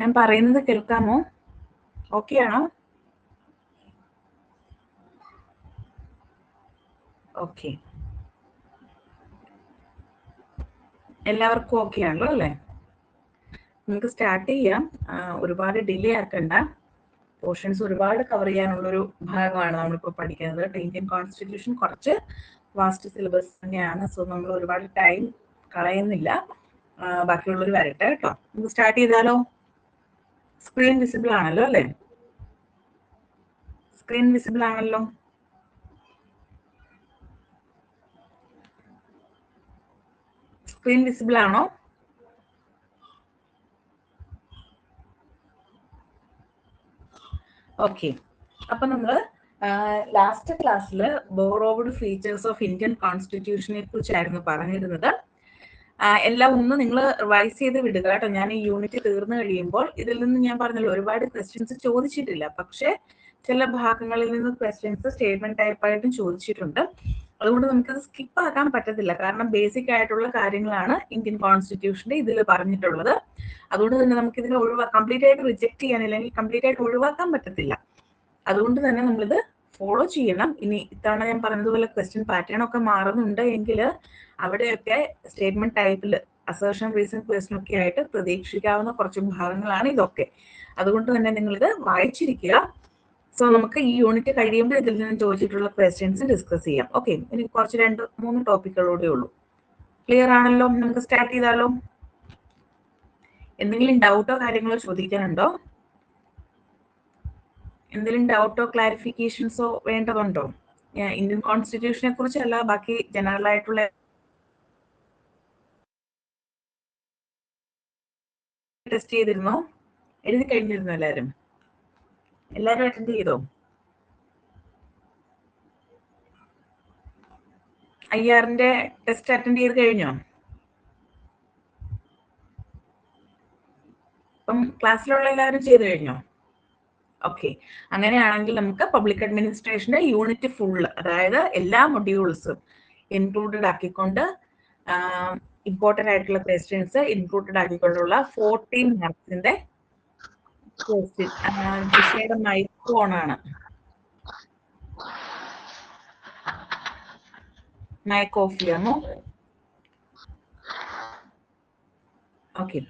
ഞാൻ പറയുന്നത് കേൾക്കാമോ? ഓക്കെ ആണോ? ഓക്കെ, എല്ലാവർക്കും ഓക്കെ ആണല്ലോ അല്ലേ? നമുക്ക് സ്റ്റാർട്ട് ചെയ്യാം. ഒരുപാട് ഡിലേ ആക്കണ്ട. പോർഷൻസ് ഒരുപാട് കവർ ചെയ്യാനുള്ളൊരു ഭാഗമാണ് നമ്മളിപ്പോൾ പഠിക്കുന്നത്. ഇന്ത്യൻ കോൺസ്റ്റിറ്റ്യൂഷൻ കുറച്ച് വാസ്റ്റ് സിലബസ് തന്നെയാണ്. സോ നമ്മൾ ഒരുപാട് ടൈം കളയുന്നില്ല. ബാക്കിയുള്ളവർ വരട്ടെ കേട്ടോ. നമുക്ക് സ്റ്റാർട്ട് ചെയ്താലോ? സ്ക്രീൻ വിസിബിൾ ആണല്ലോ അല്ലേ? സ്ക്രീൻ വിസിബിൾ ആണല്ലോ. സ്ക്രീൻ വിസിബിൾ ആണോ? ഓക്കെ, അപ്പൊ നമ്മള് ലാസ്റ്റ് ക്ലാസ്സിൽ ബോറോവ്ഡ് ഫീച്ചേഴ്സ് ഓഫ് ഇന്ത്യൻ കോൺസ്റ്റിറ്റ്യൂഷനെ കുറിച്ചായിരുന്നു പറഞ്ഞിരുന്നത്. എല്ലാം ഒന്ന് നിങ്ങൾ റിവൈസ് ചെയ്ത് വിടുക കേട്ടോ. ഞാൻ ഈ യൂണിറ്റ് തീർന്നു കഴിയുമ്പോൾ ഇതിൽ നിന്ന് ഞാൻ പറഞ്ഞല്ലോ ഒരുപാട് ക്വസ്റ്റ്യൻസ് ചോദിച്ചിട്ടില്ല, പക്ഷെ ചില ഭാഗങ്ങളിൽ നിന്ന് ക്വസ്റ്റ്യൻസ് സ്റ്റേറ്റ്മെന്റ് ടൈപ്പായിട്ടും ചോദിച്ചിട്ടുണ്ട്. അതുകൊണ്ട് നമുക്കത് സ്കിപ്പ് ആക്കാൻ പറ്റത്തില്ല, കാരണം ബേസിക് ആയിട്ടുള്ള കാര്യങ്ങളാണ് ഇന്ത്യൻ കോൺസ്റ്റിറ്റ്യൂഷന്റെ ഇതിൽ പറഞ്ഞിട്ടുള്ളത്. അതുകൊണ്ട് തന്നെ നമുക്ക് ഇതിനെ കംപ്ലീറ്റ് ആയിട്ട് റിജക്ട് ചെയ്യാൻ, അല്ലെങ്കിൽ കംപ്ലീറ്റ് ആയിട്ട് ഒഴിവാക്കാൻ പറ്റത്തില്ല. അതുകൊണ്ട് തന്നെ നമ്മളിത് ഫോളോ ചെയ്യണം. ഇനി ഇത്തവണ ഞാൻ പറഞ്ഞതുപോലെ ക്വസ്റ്റ്യൻ പാറ്റേൺ ഒക്കെ മാറുന്നുണ്ട് എങ്കിൽ അവിടെയൊക്കെ സ്റ്റേറ്റ്മെന്റ് ടൈപ്പിൽ അസേർഷൻ, റീസൺ, ക്വസ്റ്റ്യൻ ഒക്കെ ആയിട്ട് പ്രതീക്ഷിക്കാവുന്ന കുറച്ച് ഭാഗങ്ങളാണ് ഇതൊക്കെ. അതുകൊണ്ട് തന്നെ നിങ്ങളിത് വായിച്ചിരിക്കുക. സോ നമുക്ക് ഈ യൂണിറ്റ് കഴിയുമ്പോൾ ഇതിൽ നിന്ന് ചോദിച്ചിട്ടുള്ള ക്വസ്റ്റ്യൻസ് ഡിസ്കസ് ചെയ്യാം. ഓക്കെ, ഇനി കുറച്ച് 2-3 ടോപ്പിക്കുകളൂടെ ഉള്ളൂ. ക്ലിയർ ആണല്ലോ? നമുക്ക് സ്റ്റാർട്ട് ചെയ്താലോ? എന്തെങ്കിലും ഡൗട്ടോ കാര്യങ്ങളോ ചോദിക്കാനുണ്ടോ? എന്തെങ്കിലും ഡൗട്ടോ ക്ലാരിഫിക്കേഷൻസോ വേണ്ടതുണ്ടോ? ഇന്ത്യൻ കോൺസ്റ്റിറ്റ്യൂഷനെ കുറിച്ചല്ല, ബാക്കി ജനറൽ ആയിട്ടുള്ള ടെസ്റ്റ് ചെയ്തിരുന്നോ? എഴുതി കഴിഞ്ഞിരുന്നോ? എല്ലാരും അറ്റൻഡ് ചെയ്തോ? IR-ന്റെ ടെസ്റ്റ് അറ്റൻഡ് ചെയ്ത് കഴിഞ്ഞോ? അപ്പം ക്ലാസ്സിലുള്ള എല്ലാവരും ചെയ്ത് കഴിഞ്ഞോ? ഓക്കെ, അങ്ങനെയാണെങ്കിൽ നമുക്ക് പബ്ലിക് അഡ്മിനിസ്ട്രേഷന്റെ യൂണിറ്റ് ഫുള്ള്, അതായത് എല്ലാ മൊഡ്യൂൾസും ഇൻക്ലൂഡഡ് ആക്കിക്കൊണ്ട് ഇമ്പോർട്ടൻ്റ് ആയിട്ടുള്ള ക്വസ്റ്റ്യൻസ് ഇൻക്ലൂഡഡ് ആക്കിക്കൊണ്ടുള്ള 14 മാർക്സിന്റെ ക്വസ്റ്റ്യൻ. ജിഷയുടെ മൈക്ക് ഓൺ ആണ്. മൈക്ക് ഓഫ് ചെയ്യാമോ? ഓക്കെ,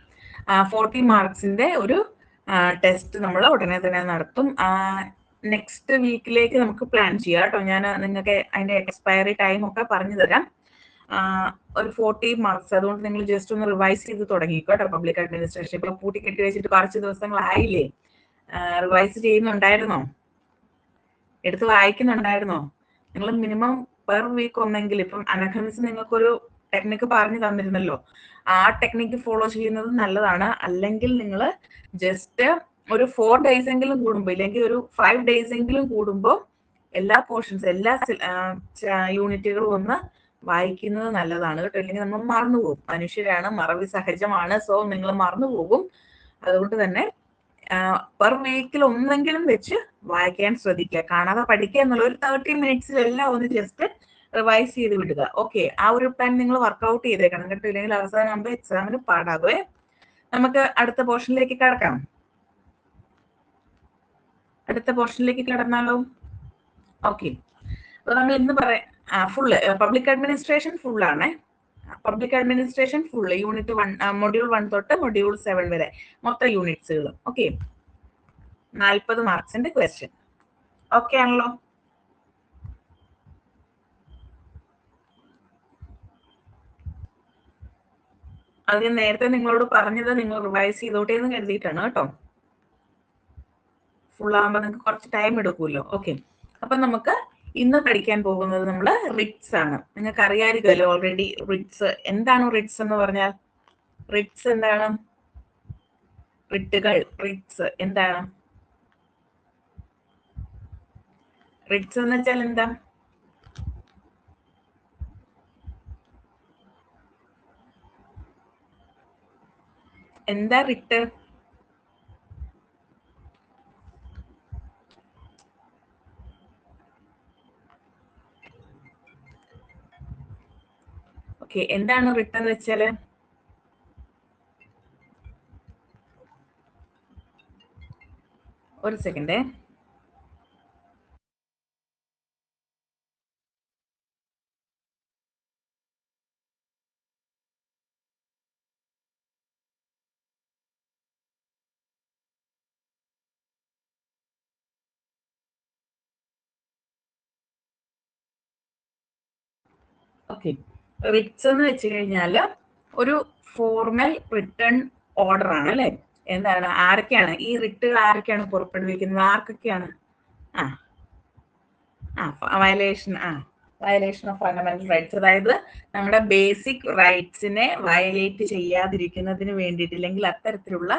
40 മാർക്സിന്റെ ഒരു ടെസ്റ്റ് നമ്മൾ ഉടനെ തന്നെ നടത്തും. നെക്സ്റ്റ് വീക്കിലേക്ക് നമുക്ക് പ്ലാൻ ചെയ്യാം കേട്ടോ. ഞാൻ നിങ്ങൾക്ക് അതിന്റെ എക്സ്പയറി ടൈം ഒക്കെ പറഞ്ഞു തരാം. ഒരു 40 മാർക്സ്, അതുകൊണ്ട് നിങ്ങൾ ജസ്റ്റ് ഒന്ന് റിവൈസ് ചെയ്ത് തുടങ്ങിക്കോ കേട്ടോ. പബ്ലിക് അഡ്മിനിസ്ട്രേഷൻ ഇപ്പൊ പൂട്ടി കെട്ടി വെച്ചിട്ട് കുറച്ച് ദിവസങ്ങളായില്ലേ? റിവൈസ് ചെയ്യുന്നുണ്ടായിരുന്നോ? എടുത്ത് വായിക്കുന്നുണ്ടായിരുന്നോ? നിങ്ങൾ മിനിമം പെർ വീക്ക് ഒന്നെങ്കിൽ, ഇപ്പം അനഖമിസ് നിങ്ങൾക്കൊരു ടെക്നിക്ക് പറഞ്ഞു തന്നിരുന്നല്ലോ, ആ ടെക്നിക്ക് ഫോളോ ചെയ്യുന്നത് നല്ലതാണ്. അല്ലെങ്കിൽ നിങ്ങൾ ജസ്റ്റ് ഒരു 4 days എങ്കിലും കൂടുമ്പോൾ, ഇല്ലെങ്കിൽ ഒരു 5 days എങ്കിലും കൂടുമ്പോൾ എല്ലാ പോർഷൻസ്, എല്ലാ യൂണിറ്റുകളും ഒന്ന് വായിക്കുന്നത് നല്ലതാണ് കേട്ടോ. ഇല്ലെങ്കിൽ നമ്മൾ മറന്നുപോകും. മനുഷ്യരാണ്, മറവി സഹജമാണ്. സോ നിങ്ങൾ മറന്നുപോകും. അതുകൊണ്ട് തന്നെ പെർ വീക്കിൽ ഒന്നെങ്കിലും വെച്ച് വായിക്കാൻ ശ്രദ്ധിക്കുക. കാണാതെ പഠിക്കുക എന്നുള്ള ഒരു 30 minutes-ലെല്ലാം ഒന്ന് ജസ്റ്റ് റിവൈസ് ചെയ്ത് വിടുക. ഓക്കെ, ആ ഒരു പ്ലാൻ നിങ്ങൾ വർക്ക്ഔട്ട് ചെയ്തേക്കണം കേട്ടോ. ഇല്ലെങ്കിൽ അവസാനമാകുമ്പോൾ എക്സാമിന് പാടാകുവേ. നമുക്ക് അടുത്ത പോർഷനിലേക്ക് കടക്കാം. അടുത്ത പോർഷനിലേക്ക് കടന്നാലോ? ഓക്കെ, അപ്പൊ നമ്മൾ ഇന്ന് ഫുള്ള് പബ്ലിക് അഡ്മിനിസ്ട്രേഷൻ ഫുള്ളാണ്. Public administration full unit 1, module 1 തൊട്ട് മൊഡ്യൂൾ 7 വരെ മൊത്തം യൂണിറ്റ്സുകളും. ഓക്കെ, 40 മാർക്സിന്റെ ക്വസ്റ്റ്യൻ. ഓക്കെ ആണല്ലോ? അത് ഞാൻ നേരത്തെ നിങ്ങളോട് പറഞ്ഞത് നിങ്ങൾ റിവൈസ് ചെയ്തോട്ടെ എന്ന് കരുതിയിട്ടാണ് കേട്ടോ. ഫുൾ ആകുമ്പോൾ നിങ്ങൾക്ക് കുറച്ച് ടൈം എടുക്കുമല്ലോ. ഓക്കെ, അപ്പൊ നമുക്ക് ഇന്ന് പഠിക്കാൻ പോകുന്നത് നമ്മൾ റിട്സ് ആണ്. നിങ്ങൾക്ക് അറിയാമായിരിക്കുമല്ലോ ഓൾറെഡി റിട്സ്. എന്താണ് റിട്സ് എന്ന് പറഞ്ഞാൽ? റിട്സ് എന്താണ്? റിട്ടുകൾ, റിട്സ് എന്താണ്? റിട്സ് എന്ന് വെച്ചാൽ എന്താ? എന്താ റിട്ട്? ഓക്കെ, എന്താണ് റിട്ട് എന്ന് വെച്ചാല്? ഒരു സെക്കൻഡേ. ഓക്കെ, റിറ്റ്സ് എന്ന് വെച്ച് കഴിഞ്ഞാൽ ഒരു ഫോർമൽ റിട്ടേൺ ഓർഡർ ആണ് അല്ലെ. എന്താണ്, ആരൊക്കെയാണ് ഈ റിട്ടുകൾ ആരൊക്കെയാണ് പുറപ്പെടുവിക്കുന്നത്, ആർക്കൊക്കെയാണ്? വയലേഷൻ ഓഫ് ഫണ്ടമെന്റൽ റൈറ്റ്സ്, അതായത് നമ്മുടെ ബേസിക് റൈറ്റ്സിനെ വയലേറ്റ് ചെയ്യാതിരിക്കുന്നതിന് വേണ്ടിയിട്ട്, അല്ലെങ്കിൽ അത്തരത്തിലുള്ള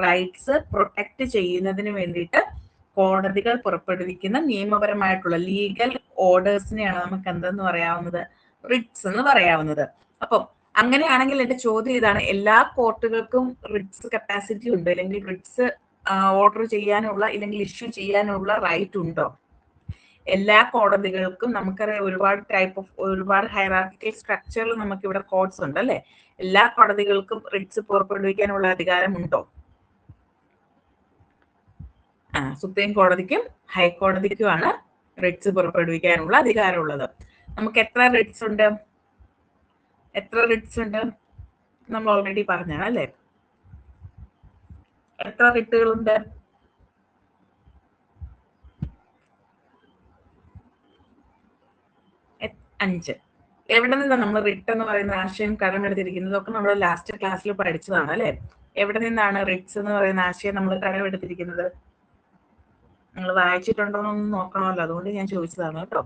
റൈറ്റ്സ് പ്രൊട്ടക്ട് ചെയ്യുന്നതിന് വേണ്ടിയിട്ട് കോടതികൾ പുറപ്പെടുവിക്കുന്ന നിയമപരമായിട്ടുള്ള ലീഗൽ ഓർഡേഴ്സിനെയാണ് നമുക്ക് എന്തെന്ന് പറയാവുന്നത്, റിട്സ് എന്ന് പറയാവുന്നത്. അപ്പം അങ്ങനെയാണെങ്കിൽ എന്റെ ചോദ്യം ഇതാണ്, എല്ലാ കോർട്ടുകൾക്കും റിട്സ് കപ്പാസിറ്റി ഉണ്ടോ, അല്ലെങ്കിൽ റിട്സ് ഓർഡർ ചെയ്യാനുള്ള അല്ലെങ്കിൽ ഇഷ്യൂ ചെയ്യാനുള്ള റൈറ്റ് ഉണ്ടോ? എല്ലാ കോടതികൾക്കും നമുക്കറിയാം ഒരുപാട് ഹൈറാർക്കിക്കൽ സ്ട്രക്ചറിൽ നമുക്ക് ഇവിടെ കോർട്സ് ഉണ്ട് അല്ലെ. എല്ലാ കോടതികൾക്കും റിട്സ് പുറപ്പെടുവിക്കാനുള്ള അധികാരമുണ്ടോ? സുപ്രീം കോടതിക്കും ഹൈക്കോടതിക്കുമാണ് റിട്സ് പുറപ്പെടുവിക്കാനുള്ള അധികാരമുള്ളത്. നമുക്ക് എത്ര റിട്സ് ഉണ്ട്? നമ്മൾ ഓൾറെഡി പറഞ്ഞാണ് അല്ലെ. എത്ര റിട്ടുകളുണ്ട്? 5. എവിടെ നിന്നാണ് നമ്മൾ റിട്ട് എന്ന് പറയുന്ന ആശയം കടമെടുത്തിരിക്കുന്നത്? ഒക്കെ നമ്മൾ ലാസ്റ്റ് ക്ലാസ്സിൽ പഠിച്ചതാണ് അല്ലെ. എവിടെ നിന്നാണ് റിട്സ് എന്ന് പറയുന്ന ആശയം നമ്മൾ കടമെടുത്തിരിക്കുന്നത്? നിങ്ങൾ വായിച്ചിട്ടുണ്ടോ എന്നൊന്നും നോക്കണമല്ലോ, അതുകൊണ്ട് ഞാൻ ചോദിച്ചതാണ് കേട്ടോ.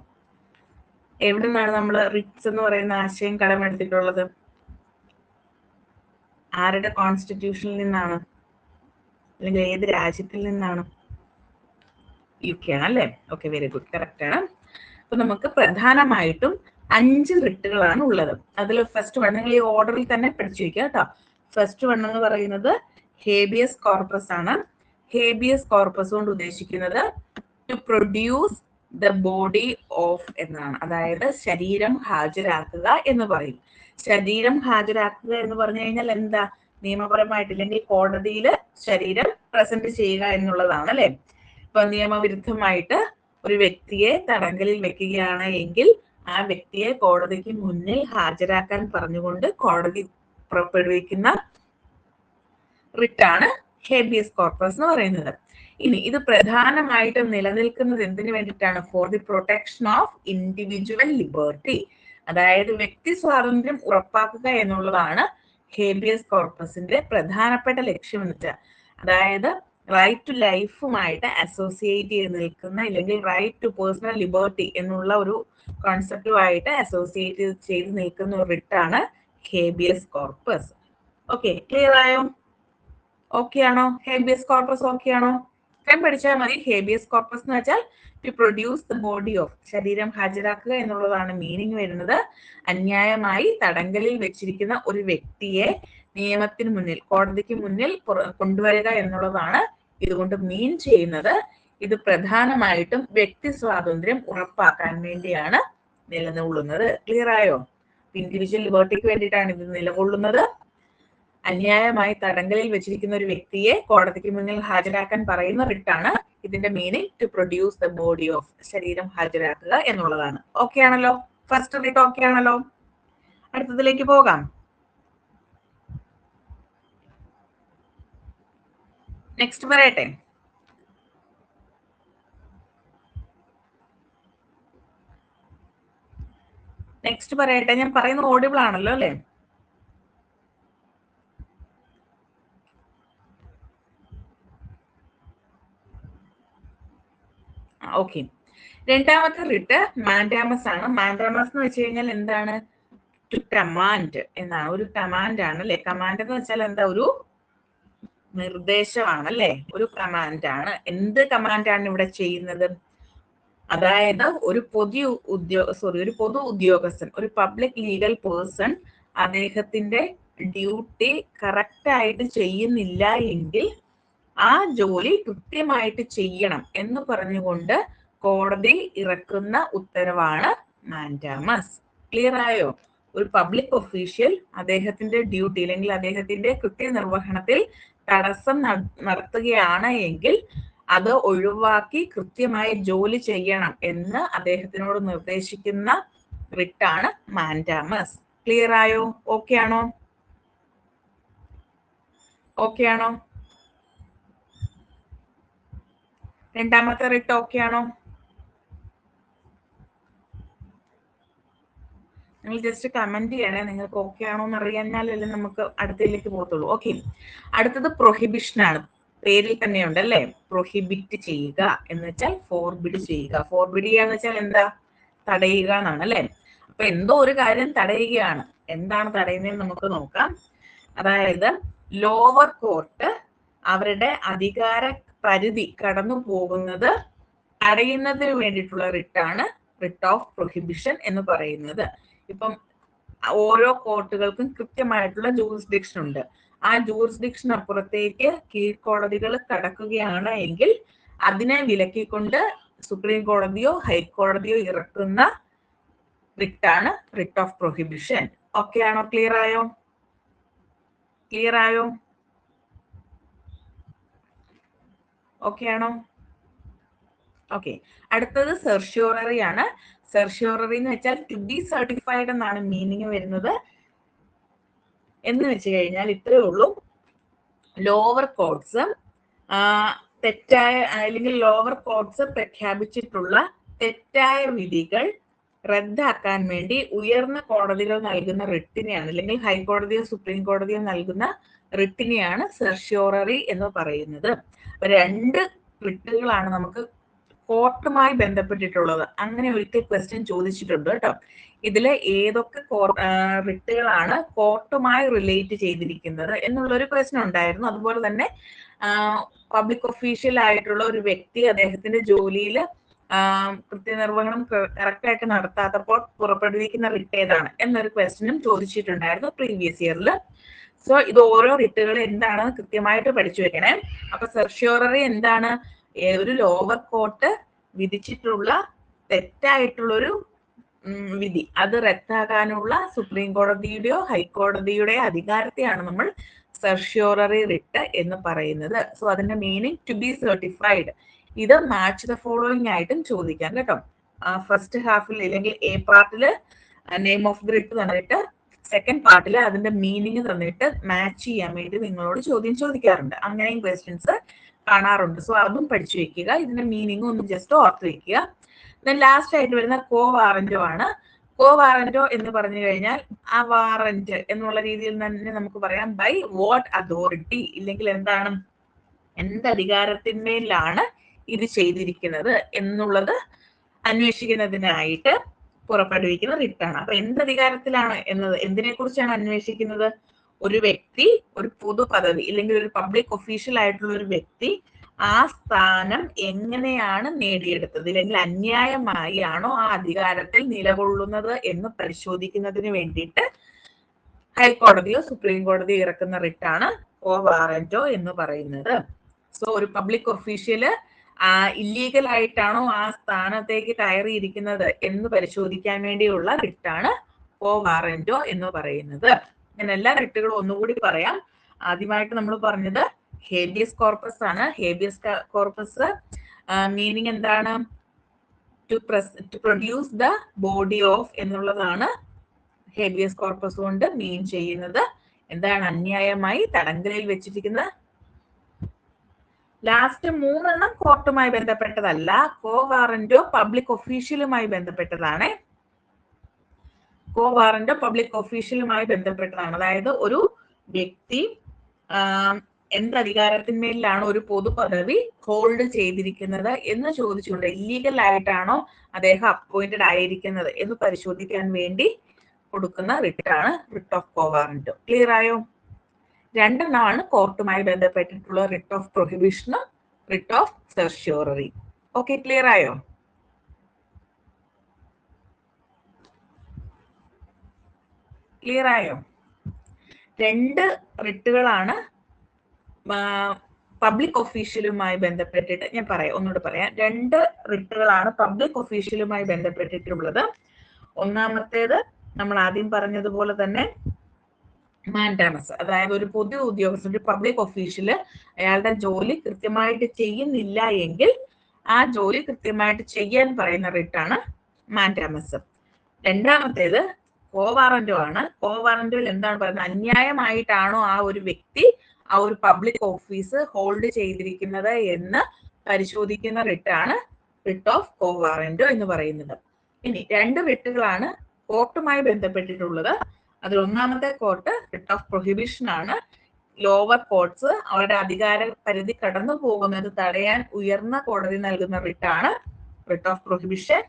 എവിടെ നിന്നാണ് നമ്മൾ റിട്സ് എന്ന് പറയുന്ന ആശയം കടമെടുത്തിട്ടുള്ളത്? ആരുടെ കോൺസ്റ്റിറ്റ്യൂഷനിൽ നിന്നാണ്, അല്ലെങ്കിൽ ഏത് രാജ്യത്തിൽ നിന്നാണ്? UK ആണ് അല്ലെ. ഓക്കെ, വെരി ഗുഡ്, കറക്റ്റ് ആണ്. അപ്പൊ നമുക്ക് പ്രധാനമായിട്ടും 5 റിട്ടുകളാണ് ഉള്ളത്. അതിൽ ഫസ്റ്റ് വൺ നിങ്ങൾ ഈ ഓർഡറിൽ തന്നെ പഠിച്ചു വയ്ക്കുക കേട്ടോ. ഫസ്റ്റ് വൺ എന്ന് പറയുന്നത് ഹേബിയസ് കോർപ്പസ് ആണ്. ഹേബിയസ് കോർപ്പസ് കൊണ്ട് ഉദ്ദേശിക്കുന്നത് to produce the body of എന്നാണ്, അതായത് ശരീരം ഹാജരാക്കുക എന്ന് പറയും. ശരീരം ഹാജരാക്കുക എന്ന് പറഞ്ഞു കഴിഞ്ഞാൽ എന്താ? നിയമപരമായിട്ട് അല്ലെങ്കിൽ കോടതിയിൽ ശരീരം പ്രസന്റ് ചെയ്യുക എന്നുള്ളതാണ് അല്ലെ. ഇപ്പൊ നിയമവിരുദ്ധമായിട്ട് ഒരു വ്യക്തിയെ തടങ്കലിൽ വെക്കുകയാണ് എങ്കിൽ ആ വ്യക്തിയെ കോടതിക്ക് മുന്നിൽ ഹാജരാക്കാൻ പറഞ്ഞുകൊണ്ട് കോടതി പുറപ്പെടുവിക്കുന്ന റിട്ടാണ് ഹേബിയസ് കോർപ്പസ് എന്ന് പറയുന്നത്. ഇനി ഇത് പ്രധാനമായിട്ടും നിലനിൽക്കുന്നത് എന്തിനു വേണ്ടിയിട്ടാണ്? For the protection of individual liberty, അതായത് വ്യക്തി സ്വാതന്ത്ര്യം ഉറപ്പാക്കുക എന്നുള്ളതാണ് ഹേബിയസ് കോർപ്പസിന്റെ പ്രധാനപ്പെട്ട ലക്ഷ്യം എന്ന് വെച്ചാൽ. അതായത് റൈറ്റ് ടു ലൈഫുമായിട്ട് അസോസിയേറ്റ് ചെയ്ത് നിൽക്കുന്ന, അല്ലെങ്കിൽ റൈറ്റ് ടു പേഴ്സണൽ ലിബർട്ടി എന്നുള്ള ഒരു കോൺസെപ്റ്റുമായിട്ട് അസോസിയേറ്റ് ചെയ്ത് നിൽക്കുന്ന ഒരു റിട്ടാണ് ഹേബിയസ് കോർപ്പസ്. ഓക്കെ, ക്ലിയർ ആയോ? ഓക്കെ ആണോ? ഹേബിയസ് കോർപ്പസ് ഓക്കെ ആണോ? പഠിച്ചാൽ മതി. ഹേബിയസ് കോർപ്പസ് എന്ന് വെച്ചാൽ to produce the body of, ശരീരം ഹാജരാക്കുക എന്നുള്ളതാണ് മീനിങ് വരുന്നത്. അന്യായമായി തടങ്കലിൽ വെച്ചിരിക്കുന്ന ഒരു വ്യക്തിയെ നിയമത്തിന് മുന്നിൽ, കോടതിക്ക് മുന്നിൽ കൊണ്ടുവരിക എന്നുള്ളതാണ് ഇതുകൊണ്ട് മീൻ ചെയ്യുന്നത്. ഇത് പ്രധാനമായിട്ടും വ്യക്തി സ്വാതന്ത്ര്യം ഉറപ്പാക്കാൻ വേണ്ടിയാണ് നിലകൊള്ളുന്നത്. ക്ലിയർ ആയോ? ഇൻഡിവിജ്വൽ ലിബർട്ടിക്ക് വേണ്ടിയിട്ടാണ് ഇത് നിലകൊള്ളുന്നത്. അന്യായമായി തടങ്കലിൽ വെച്ചിരിക്കുന്ന ഒരു വ്യക്തിയെ കോടതിക്ക് മുന്നിൽ ഹാജരാക്കാൻ പറയുന്ന റിട്ടാണ്. ഇതിന്റെ meaning to produce the body of, ശരീരം ഹാജരാക്കുക എന്നുള്ളതാണ്. ഓക്കെ ആണല്ലോ? ഫസ്റ്റ് റിട്ട് ഓക്കെ ആണല്ലോ? അടുത്തതിലേക്ക് പോകാം. നെക്സ്റ്റ് പറയട്ടെ. ഞാൻ പറയുന്നത് ഓഡിബിൾ ആണല്ലോ അല്ലെ? ഓക്കെ, രണ്ടാമത്തെ റിട്ട് മാൻഡാമസ് ആണ്. മാൻഡാമസ് എന്ന് വെച്ച് കഴിഞ്ഞാൽ എന്താണ്? ടു കമാൻഡ് എന്നാണ്, ഒരു കമാൻഡ് ആണ് അല്ലെ. കമാൻഡ് എന്ന് വെച്ചാൽ എന്താ? ഒരു നിർദ്ദേശമാണ് അല്ലെ, ഒരു കമാൻഡ് ആണ്. എന്ത് കമാൻഡാണ് ഇവിടെ ചെയ്യുന്നത്? അതായത് ഒരു പൊതു ഉദ്യോഗസ്ഥൻ, ഒരു പബ്ലിക് ലീഗൽ പേഴ്സൺ അദ്ദേഹത്തിന്റെ ഡ്യൂട്ടി കറക്റ്റ് ആയിട്ട് ചെയ്യുന്നില്ല എങ്കിൽ ആ ജോലി കൃത്യമായിട്ട് ചെയ്യണം എന്ന് പറഞ്ഞുകൊണ്ട് കോടതി ഇറക്കുന്ന ഉത്തരവാണ് മാൻഡാമസ്. ക്ലിയർ ആയോ? ഒരു പബ്ലിക് ഒഫീഷ്യൽ അദ്ദേഹത്തിന്റെ ഡ്യൂട്ടി അല്ലെങ്കിൽ അദ്ദേഹത്തിന്റെ കൃത്യനിർവഹണത്തിൽ തടസ്സം നടത്തുകയാണ് എങ്കിൽ അത് ഒഴിവാക്കി കൃത്യമായി ജോലി ചെയ്യണം എന്ന് അദ്ദേഹത്തിനോട് നിർദ്ദേശിക്കുന്ന റിട്ടാണ് മാൻഡാമസ്. ക്ലിയർ ആയോ? ഓക്കെ ആണോ? ഓക്കെ ആണോ? രണ്ടാമത്തെ റിട്ട് ഓക്കെ ആണോ? നിങ്ങൾ ജസ്റ്റ് കമന്റ് ചെയ്യണേ, നിങ്ങൾക്ക് ഓക്കെ ആണോ എന്ന് അറിയാഞ്ഞാലല്ലേ നമുക്ക് അടുത്തതിലേക്ക് പോകത്തുള്ളൂ. ഓക്കെ, അടുത്തത് പ്രൊഹിബിഷൻ ആണ്. പേരിൽ തന്നെയുണ്ട് അല്ലേ, പ്രൊഹിബിറ്റ് ചെയ്യുക എന്ന് വെച്ചാൽ ഫോർബിഡ് ചെയ്യുക. ഫോർബിഡ് ചെയ്യുക എന്ന് വെച്ചാൽ എന്താ? തടയുക എന്നാണ് അല്ലെ. അപ്പൊ എന്തോ ഒരു കാര്യം തടയുകയാണ്. എന്താണ് തടയുന്നതെന്ന് നമുക്ക് നോക്കാം. അതായത് ലോവർ കോർട്ട് അവരുടെ അധികാര പരിധി കടന്നു പോകുന്നത് തടയുന്നതിന് വേണ്ടിയിട്ടുള്ള റിട്ടാണ് റിട്ട് ഓഫ് പ്രൊഹിബിഷൻ എന്ന് പറയുന്നത്. ഇപ്പം ഓരോ കോർട്ടുകൾക്കും കൃത്യമായിട്ടുള്ള ജൂറിസ്ഡിക്ഷൻ ഉണ്ട്. ആ ജൂറിസ്ഡിക്ഷൻ അപ്പുറത്തേക്ക് കീഴ്ക്കോടതികൾ കടക്കുകയാണ് എങ്കിൽ അതിനെ വിലക്കിക്കൊണ്ട് സുപ്രീം കോടതിയോ ഹൈക്കോടതിയോ ഇറക്കുന്ന റിട്ടാണ് റിട്ട് ഓഫ് പ്രൊഹിബിഷൻ. ഓക്കെ ആണോ? ക്ലിയർ ആയോ? ക്ലിയർ ആയോ? ഓക്കെ ആണോ? ഓക്കെ, അടുത്തത് സെർഷ്യോററി ആണ്. സെർഷ്യോററി എന്ന് വെച്ചാൽ ടു ബി സർട്ടിഫൈഡ് എന്നാണ് മീനിങ് വരുന്നത്. എന്ന് വെച്ച് കഴിഞ്ഞാൽ ഇത്രയേ ഉള്ളൂ, ലോവർ കോർട്സ് തെറ്റായ അല്ലെങ്കിൽ ലോവർ കോർട്സ് പ്രഖ്യാപിച്ചിട്ടുള്ള തെറ്റായ വിധികൾ റദ്ദാക്കാൻ വേണ്ടി ഉയർന്ന കോടതികൾ നൽകുന്ന റിട്ടിനെയാണ്, അല്ലെങ്കിൽ ഹൈക്കോടതിയോ സുപ്രീം കോടതിയോ നൽകുന്ന റിട്ടിനെയാണ് സെർഷ്യോററി എന്ന് പറയുന്നത്. രണ്ട് റിട്ടുകളാണ് നമുക്ക് കോർട്ടുമായി ബന്ധപ്പെട്ടിട്ടുള്ളത്. അങ്ങനെ ഒരിക്കൽ ക്വസ്റ്റ്യൻ ചോദിച്ചിട്ടുണ്ട് കേട്ടോ. ഇതില് ഏതൊക്കെ റിട്ടുകളാണ് കോർട്ടുമായി റിലേറ്റ് ചെയ്തിരിക്കുന്നത് എന്നുള്ളൊരു ക്വസ്റ്റ്യൻ ഉണ്ടായിരുന്നു. അതുപോലെ തന്നെ പബ്ലിക് ഒഫീഷ്യൽ ആയിട്ടുള്ള ഒരു വ്യക്തി അദ്ദേഹത്തിന്റെ ജോലിയിൽ കൃത്യനിർവഹണം കറക്റ്റായിട്ട് നടത്താത്തപ്പോൾ പുറപ്പെടുവിക്കുന്ന റിട്ട് ഏതാണ് എന്നൊരു ക്വസ്റ്റ്യനും ചോദിച്ചിട്ടുണ്ടായിരുന്നു പ്രീവിയസ് ഇയറിൽ. സോ ഇത് ഓരോ റിട്ടുകൾ എന്താണെന്ന് കൃത്യമായിട്ട് പഠിച്ചു വെക്കണേ. അപ്പൊ സെർഷ്യോററി എന്താണ്? ഒരു ലോവർ കോർട്ട് വിധിച്ചിട്ടുള്ള തെറ്റായിട്ടുള്ളൊരു വിധി അത് റദ്ദാക്കാനുള്ള സുപ്രീം കോടതിയുടെയോ ഹൈക്കോടതിയുടെയോ അധികാരത്തെയാണ് നമ്മൾ സെർഷ്യോററി റിട്ട് എന്ന് പറയുന്നത്. സോ അതിന്റെ മീനിങ് ടു ബി സർട്ടിഫൈഡ്. ഇത് മാച്ച് ദ ഫോളോയിങ് ആയിട്ടും ചോദിക്കാം കേട്ടോ. ഫസ്റ്റ് ഹാഫിൽ അല്ലെങ്കിൽ എ പാർട്ടില് നെയിം ഓഫ് ദി റിട്ട് തന്നിട്ട് സെക്കൻഡ് പാർട്ടിൽ അതിന്റെ മീനിങ് തന്നിട്ട് മാച്ച് ചെയ്യാൻ വേണ്ടി നിങ്ങളോട് ചോദ്യം ചോദിക്കാറുണ്ട്. അങ്ങനെയും ക്വസ്റ്റ്യൻസ് കാണാറുണ്ട്. സോ അതും പഠിച്ചു വെക്കുക, ഇതിന്റെ മീനിങ് ഒന്ന് ജസ്റ്റ് ഓർത്ത് വെക്കുക. ദെൻ ലാസ്റ്റ് ആയിട്ട് വരുന്ന കോ വാറന്റോ ആണ്. കോ വാറന്റോ എന്ന് പറഞ്ഞു കഴിഞ്ഞാൽ ആ വാറന്റ് എന്നുള്ള രീതിയിൽ തന്നെ നമുക്ക് പറയാം ബൈ വാട്ട് അതോറിറ്റി, ഇല്ലെങ്കിൽ എന്താണ്, എന്ത് അധികാരത്തിന്മേലാണ് ഇത് ചെയ്തിരിക്കുന്നത് എന്നുള്ളത് അന്വേഷിക്കുന്നതിനായിട്ട് പുറപ്പെടുവിക്കുന്ന റിട്ടാണ്. അപ്പൊ എന്ത് അധികാരത്തിലാണ് എന്നത്, എന്തിനെ കുറിച്ചാണ് അന്വേഷിക്കുന്നത്? ഒരു വ്യക്തി ഒരു പൊതു പദവി അല്ലെങ്കിൽ ഒരു പബ്ലിക് ഒഫീഷ്യൽ ആയിട്ടുള്ള ഒരു വ്യക്തി ആ സ്ഥാനം എങ്ങനെയാണ് നേടിയെടുത്തത്, അല്ലെങ്കിൽ അന്യായമായി ആണോ ആ അധികാരത്തിൽ നിലകൊള്ളുന്നത് എന്ന് പരിശോധിക്കുന്നതിന് വേണ്ടിയിട്ട് ഹൈക്കോടതിയോ സുപ്രീം കോടതിയോ ഇറക്കുന്ന റിട്ടാണ് കോ വാറന്റോ എന്ന് പറയുന്നത്. സോ ഒരു പബ്ലിക് ഒഫീഷ്യല് ഇല്ലീഗൽ ആയിട്ടാണോ ആ സ്ഥാനത്തേക്ക് കയറിയിരിക്കുന്നത് എന്ന് പരിശോധിക്കാൻ വേണ്ടിയുള്ള റിട്ടാണ് കോ വാറന്റോ എന്ന് പറയുന്നത്. ഞാൻ എല്ലാ റിട്ടുകളും ഒന്നുകൂടി പറയാം. ആദ്യമായിട്ട് നമ്മൾ പറഞ്ഞത് ഹേബിയസ് കോർപ്പസ് ആണ്. ഹേബിയസ് കോർപ്പസ് മീനിങ് എന്താണ്? To produce the body of എന്നുള്ളതാണ് ഹേബിയസ് കോർപ്പസ് കൊണ്ട് മീൻ ചെയ്യുന്നത്. എന്താണ്? അന്യായമായി തടങ്കലിൽ വെച്ചിരിക്കുന്ന. ലാസ്റ്റ് 3 കോർട്ടുമായി ബന്ധപ്പെട്ടതല്ല. കോ വാറന്റോ പബ്ലിക് ഒഫീഷ്യലുമായി ബന്ധപ്പെട്ടതാണ്. കോ വാറന്റോ പബ്ലിക് ഒഫീഷ്യലുമായി ബന്ധപ്പെട്ടതാണ്. അതായത് ഒരു വ്യക്തി എന്ത് അധികാരത്തിന്മേലാണ് ഒരു പൊതു പദവി ഹോൾഡ് ചെയ്തിരിക്കുന്നത് എന്ന് ചോദിച്ചുകൊണ്ട് ഇല്ലീഗൽ ആയിട്ടാണോ അദ്ദേഹം അപ്പോയിന്റഡ് ആയിരിക്കുന്നത് എന്ന് പരിശോധിക്കാൻ വേണ്ടി കൊടുക്കുന്ന റിട്ടാണ് writ of quo warranto. Clear ആയോ? 2 കോർട്ടുമായി ബന്ധപ്പെട്ടിട്ടുള്ള റിട്ട് ഓഫ് പ്രൊഹിബിഷനും writ of certiorari. Okay, clear ആയോ? ക്ലിയർ ആയോ? 2 റിട്ടുകളാണ് പബ്ലിക് ഒഫീഷ്യലുമായി ബന്ധപ്പെട്ടിട്ട്. ഞാൻ ഒന്നുകൂടെ പറയാം. 2 റിട്ടുകളാണ് പബ്ലിക് ഒഫീഷ്യലുമായി ബന്ധപ്പെട്ടിട്ടുള്ളത്. ഒന്നാമത്തേത് നമ്മൾ ആദ്യം പറഞ്ഞതുപോലെ തന്നെ മാൻഡാമസ്, അതായത് ഒരു പൊതു ഉദ്യോഗസ്ഥൻ, ഒരു പബ്ലിക് ഒഫീഷ്യല് അയാളുടെ ജോലി കൃത്യമായിട്ട് ചെയ്യുന്നില്ല എങ്കിൽ ആ ജോലി കൃത്യമായിട്ട് ചെയ്യാൻ പറയുന്ന റിട്ടാണ് മാൻഡാമസ്. രണ്ടാമത്തേത് കോവാറന്റോ ആണ്. കോവാറന്റോയിൽ എന്താണ് പറയുന്നത്? അന്യായമായിട്ടാണോ ആ ഒരു വ്യക്തി ആ ഒരു പബ്ലിക് ഓഫീസ് ഹോൾഡ് ചെയ്തിരിക്കുന്നത് എന്ന് പരിശോധിക്കുന്ന റിട്ടാണ് റിട്ട് ഓഫ് കോവാറന്റോ എന്ന് പറയുന്നത്. ഇനി 2 റിട്ടുകളാണ് കോർട്ടുമായി ബന്ധപ്പെട്ടിട്ടുള്ളത്. അതിൽ ഒന്നാമത്തെ കോർട്ട് റിട്ട് ഓഫ് പ്രൊഹിബിഷൻ ആണ്. ലോവർ കോർട്സ് അവരുടെ അധികാര പരിധി കടന്നു പോകുന്നത് തടയാൻ ഉയർന്ന കോടതി നൽകുന്ന റിട്ടാണ് റിട്ട് ഓഫ് പ്രൊഹിബിഷൻ.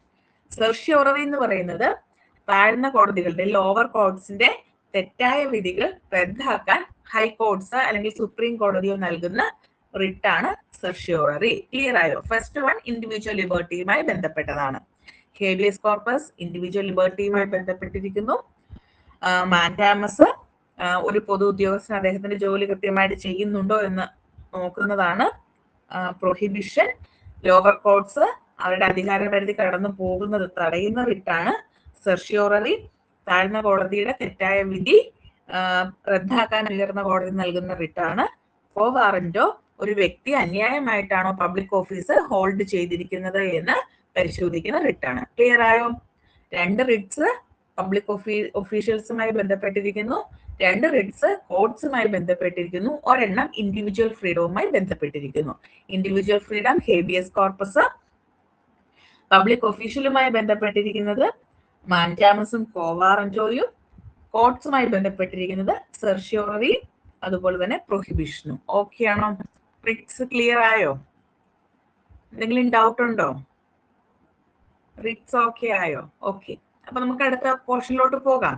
സെർഷ്യോററി എന്ന് പറയുന്നത് താഴ്ന്ന കോടതികളുടെ, ലോവർ കോർട്സിന്റെ തെറ്റായ വിധികൾ റദ്ദാക്കാൻ ഹൈക്കോർട്സ് അല്ലെങ്കിൽ സുപ്രീം കോടതിയോ നൽകുന്ന റിട്ടാണ് സെർഷ്യോററി. ക്ലിയർ ആയോ? ഫസ്റ്റ് വൺ ഇൻഡിവിജ്വൽ ലിബർട്ടിയുമായി ബന്ധപ്പെട്ടതാണ്. ഹേബിയസ് കോർപ്പസ് ഇൻഡിവിജ്വൽ ലിബർട്ടിയുമായി ബന്ധപ്പെട്ടിരിക്കുന്നു. മാൻഡാമസ് ഒരു പൊതു ഉദ്യോഗസ്ഥൻ അദ്ദേഹത്തിന്റെ ജോലി കൃത്യമായിട്ട് ചെയ്യുന്നുണ്ടോ എന്ന് നോക്കുന്നതാണ്. പ്രൊഹിബിഷൻ ലോവർ കോർട്സ് അവരുടെ അധികാര പരിധി കടന്നു പോകുന്നത് തടയുന്ന റിട്ടാണ് സെർഷ്യോററി. താഴ്ന്ന കോടതിയുടെ തെറ്റായ വിധി റദ്ദാക്കാൻ ഉയർന്ന കോടതി നൽകുന്ന റിട്ടാണ് കോ വാറന്റോ. ഒരു വ്യക്തി അന്യായമായിട്ടാണോ പബ്ലിക് ഓഫീസ് ഹോൾഡ് ചെയ്തിരിക്കുന്നത് എന്ന് പരിശോധിക്കുന്ന റിട്ടാണ്. ക്ലിയർ ആയോ? 2 റിട്സ് പബ്ലിക് ഒഫീഷ്യൽസുമായി ബന്ധപ്പെട്ടിരിക്കുന്നു, 2 റിട്സ് കോർട്സുമായി ബന്ധപ്പെട്ടിരിക്കുന്നു, ഒരെണ്ണം ഇൻഡിവിജ്വൽ ഫ്രീഡവുമായി ബന്ധപ്പെട്ടിരിക്കുന്നു. Individual freedom habeas corpus, public ഒഫീഷ്യലുമായി ബന്ധപ്പെട്ടിരിക്കുന്നത് മാൻഡാമസും കോവാറന്റോയും, കോർട്സുമായി ബന്ധപ്പെട്ടിരിക്കുന്നത് സെർഷ്യോററിയും അതുപോലെ തന്നെ പ്രൊഹിബിഷനും. ഓക്കെ ആണോ? റിട്സ് ക്ലിയർ ആയോ? എന്തെങ്കിലും ഡൗട്ട് ഉണ്ടോ? റിട്സ് ഓക്കെ ആയോ? ഓക്കെ, അപ്പൊ നമുക്ക് അടുത്ത പോർഷനിലോട്ട് പോകാം.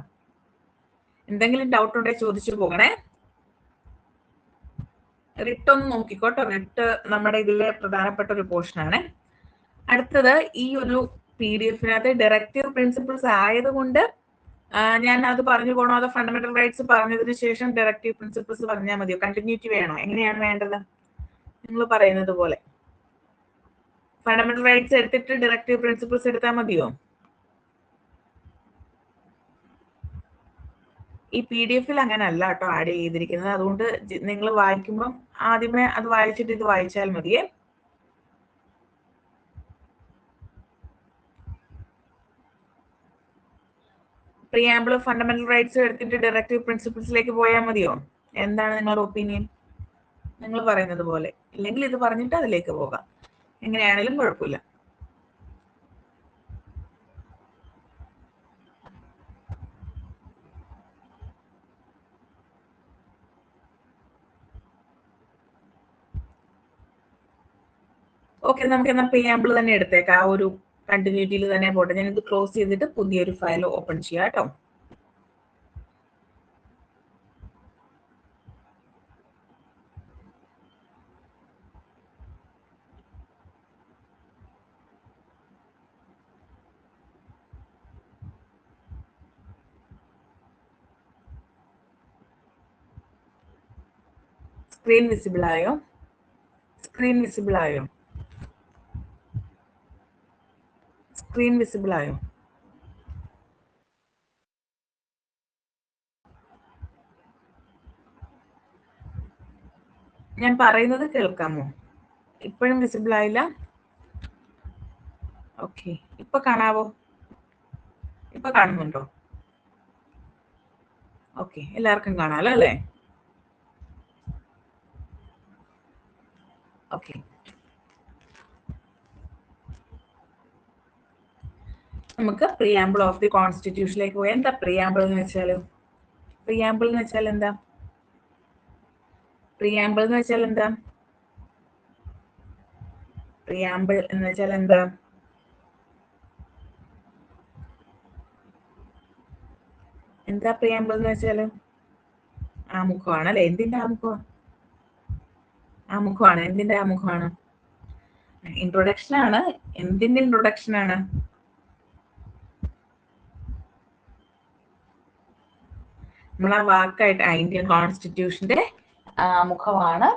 എന്തെങ്കിലും ഡൗട്ട് ഉണ്ടെങ്കിൽ ചോദിച്ചു പോകണേ. റിട്ട് ഒന്ന് നോക്കിക്കോട്ടെ. റിട്ട് നമ്മുടെ ഇതിലെ പ്രധാനപ്പെട്ട ഒരു പോർഷൻ ആണ്. അടുത്തത് ഈ ഒരു PDF-നകത്ത് ഡയറക്റ്റീവ് പ്രിൻസിപ്പിൾസ് ആയതുകൊണ്ട് ഞാൻ അത് പറഞ്ഞു പോകണോ, അതോ ഫണ്ടമെന്റൽ റൈറ്റ്സ് പറഞ്ഞതിന് ശേഷം ഡയറക്റ്റീവ് പ്രിൻസിപ്പിൾസ് പറഞ്ഞാൽ മതിയോ? കണ്ടിന്യൂറ്റി വേണോ? എങ്ങനെയാണ് വേണ്ടത്? നിങ്ങൾ പറയുന്നത് പോലെ ഫണ്ടമെന്റൽ റൈറ്റ്സ് എടുത്തിട്ട് ഡയറക്റ്റീവ് പ്രിൻസിപ്പിൾസ് എടുത്താൽ മതിയോ? ഈ PDF-ൽ അങ്ങനെ അല്ല കേട്ടോ ആഡ് ചെയ്തിരിക്കുന്നത്. അതുകൊണ്ട് നിങ്ങൾ വായിക്കുമ്പോൾ ആദ്യമേ അത് വായിച്ചിട്ട് ഇത് വായിച്ചാൽ മതിയേ. പ്രിയാമ്പിൾ ഫണ്ടമെന്റൽ റൈറ്റ്സ് എടുത്തിട്ട് ഡയറക്റ്റീവ് പ്രിൻസിപ്പിൾസിലേക്ക് പോയാൽ മതിയോ? എന്താണ് നിങ്ങളുടെ ഒപ്പീനിയൻ? നിങ്ങൾ പറയുന്നത് പോലെ. ഇല്ലെങ്കിൽ ഇത് പറഞ്ഞിട്ട് അതിലേക്ക് പോകാം, എങ്ങനെയാണെങ്കിലും കുഴപ്പമില്ല. ഓക്കെ, നമുക്ക് എന്നാൽ പ്രിയാമ്പിൾ തന്നെ എടുത്തേക്കാം. ആ ഒരു കണ്ടിന്യൂറ്റിയിൽ തന്നെ പോട്ടെ. ഞാൻ ഇത് ക്ലോസ് ചെയ്തിട്ട് പുതിയൊരു ഫയൽ ഓപ്പൺ ചെയ്യാം കേട്ടോ. സ്ക്രീൻ വിസിബിൾ ആയോ? സ്ക്രീൻ വിസിബിൾ ആയോ? സ്ക്രീൻ വിസിബിൾ ആയോ? ഞാൻ പറയുന്നത് കേൾക്കാമോ? ഇപ്പോഴും വിസിബിൾ ആയില്ല? ഓക്കെ, ഇപ്പൊ കാണാവോ? ഇപ്പൊ കാണുന്നുണ്ടോ? ഓക്കെ, എല്ലാവർക്കും കാണാലോ അല്ലേ? ഓക്കെ, നമുക്ക് പ്രിയാമ്പിൾ ഓഫ് ദി കോൺസ്റ്റിറ്റ്യൂഷനിലേക്ക് പോയി. എന്താ പ്രിയാമ്പിൾ എന്ന് വെച്ചാൽ? പ്രിയാമ്പിൾ എന്ന് വെച്ചാൽ എന്താ? പ്രിയാമ്പിൾ എന്ന് വെച്ചാൽ എന്താ? പ്രിയാമ്പിൾ എന്ന് വെച്ചാൽ എന്താ? എന്താ പ്രിയാമ്പിൾ എന്ന് വെച്ചാല്? ആമുഖമാണ് അല്ലെ? എന്തിന്റെ ആമുഖം? ആമുഖമാണ്. എന്തിന്റെ ആമുഖമാണ്? ഇൻട്രൊഡക്ഷൻ ആണ്. എന്തിന്റെ ഇൻട്രൊഡക്ഷൻ ആണ്? നമ്മളാ വാക്കായിട്ട് ഇന്ത്യൻ കോൺസ്റ്റിറ്റ്യൂഷന്റെ ആമുഖമാണ്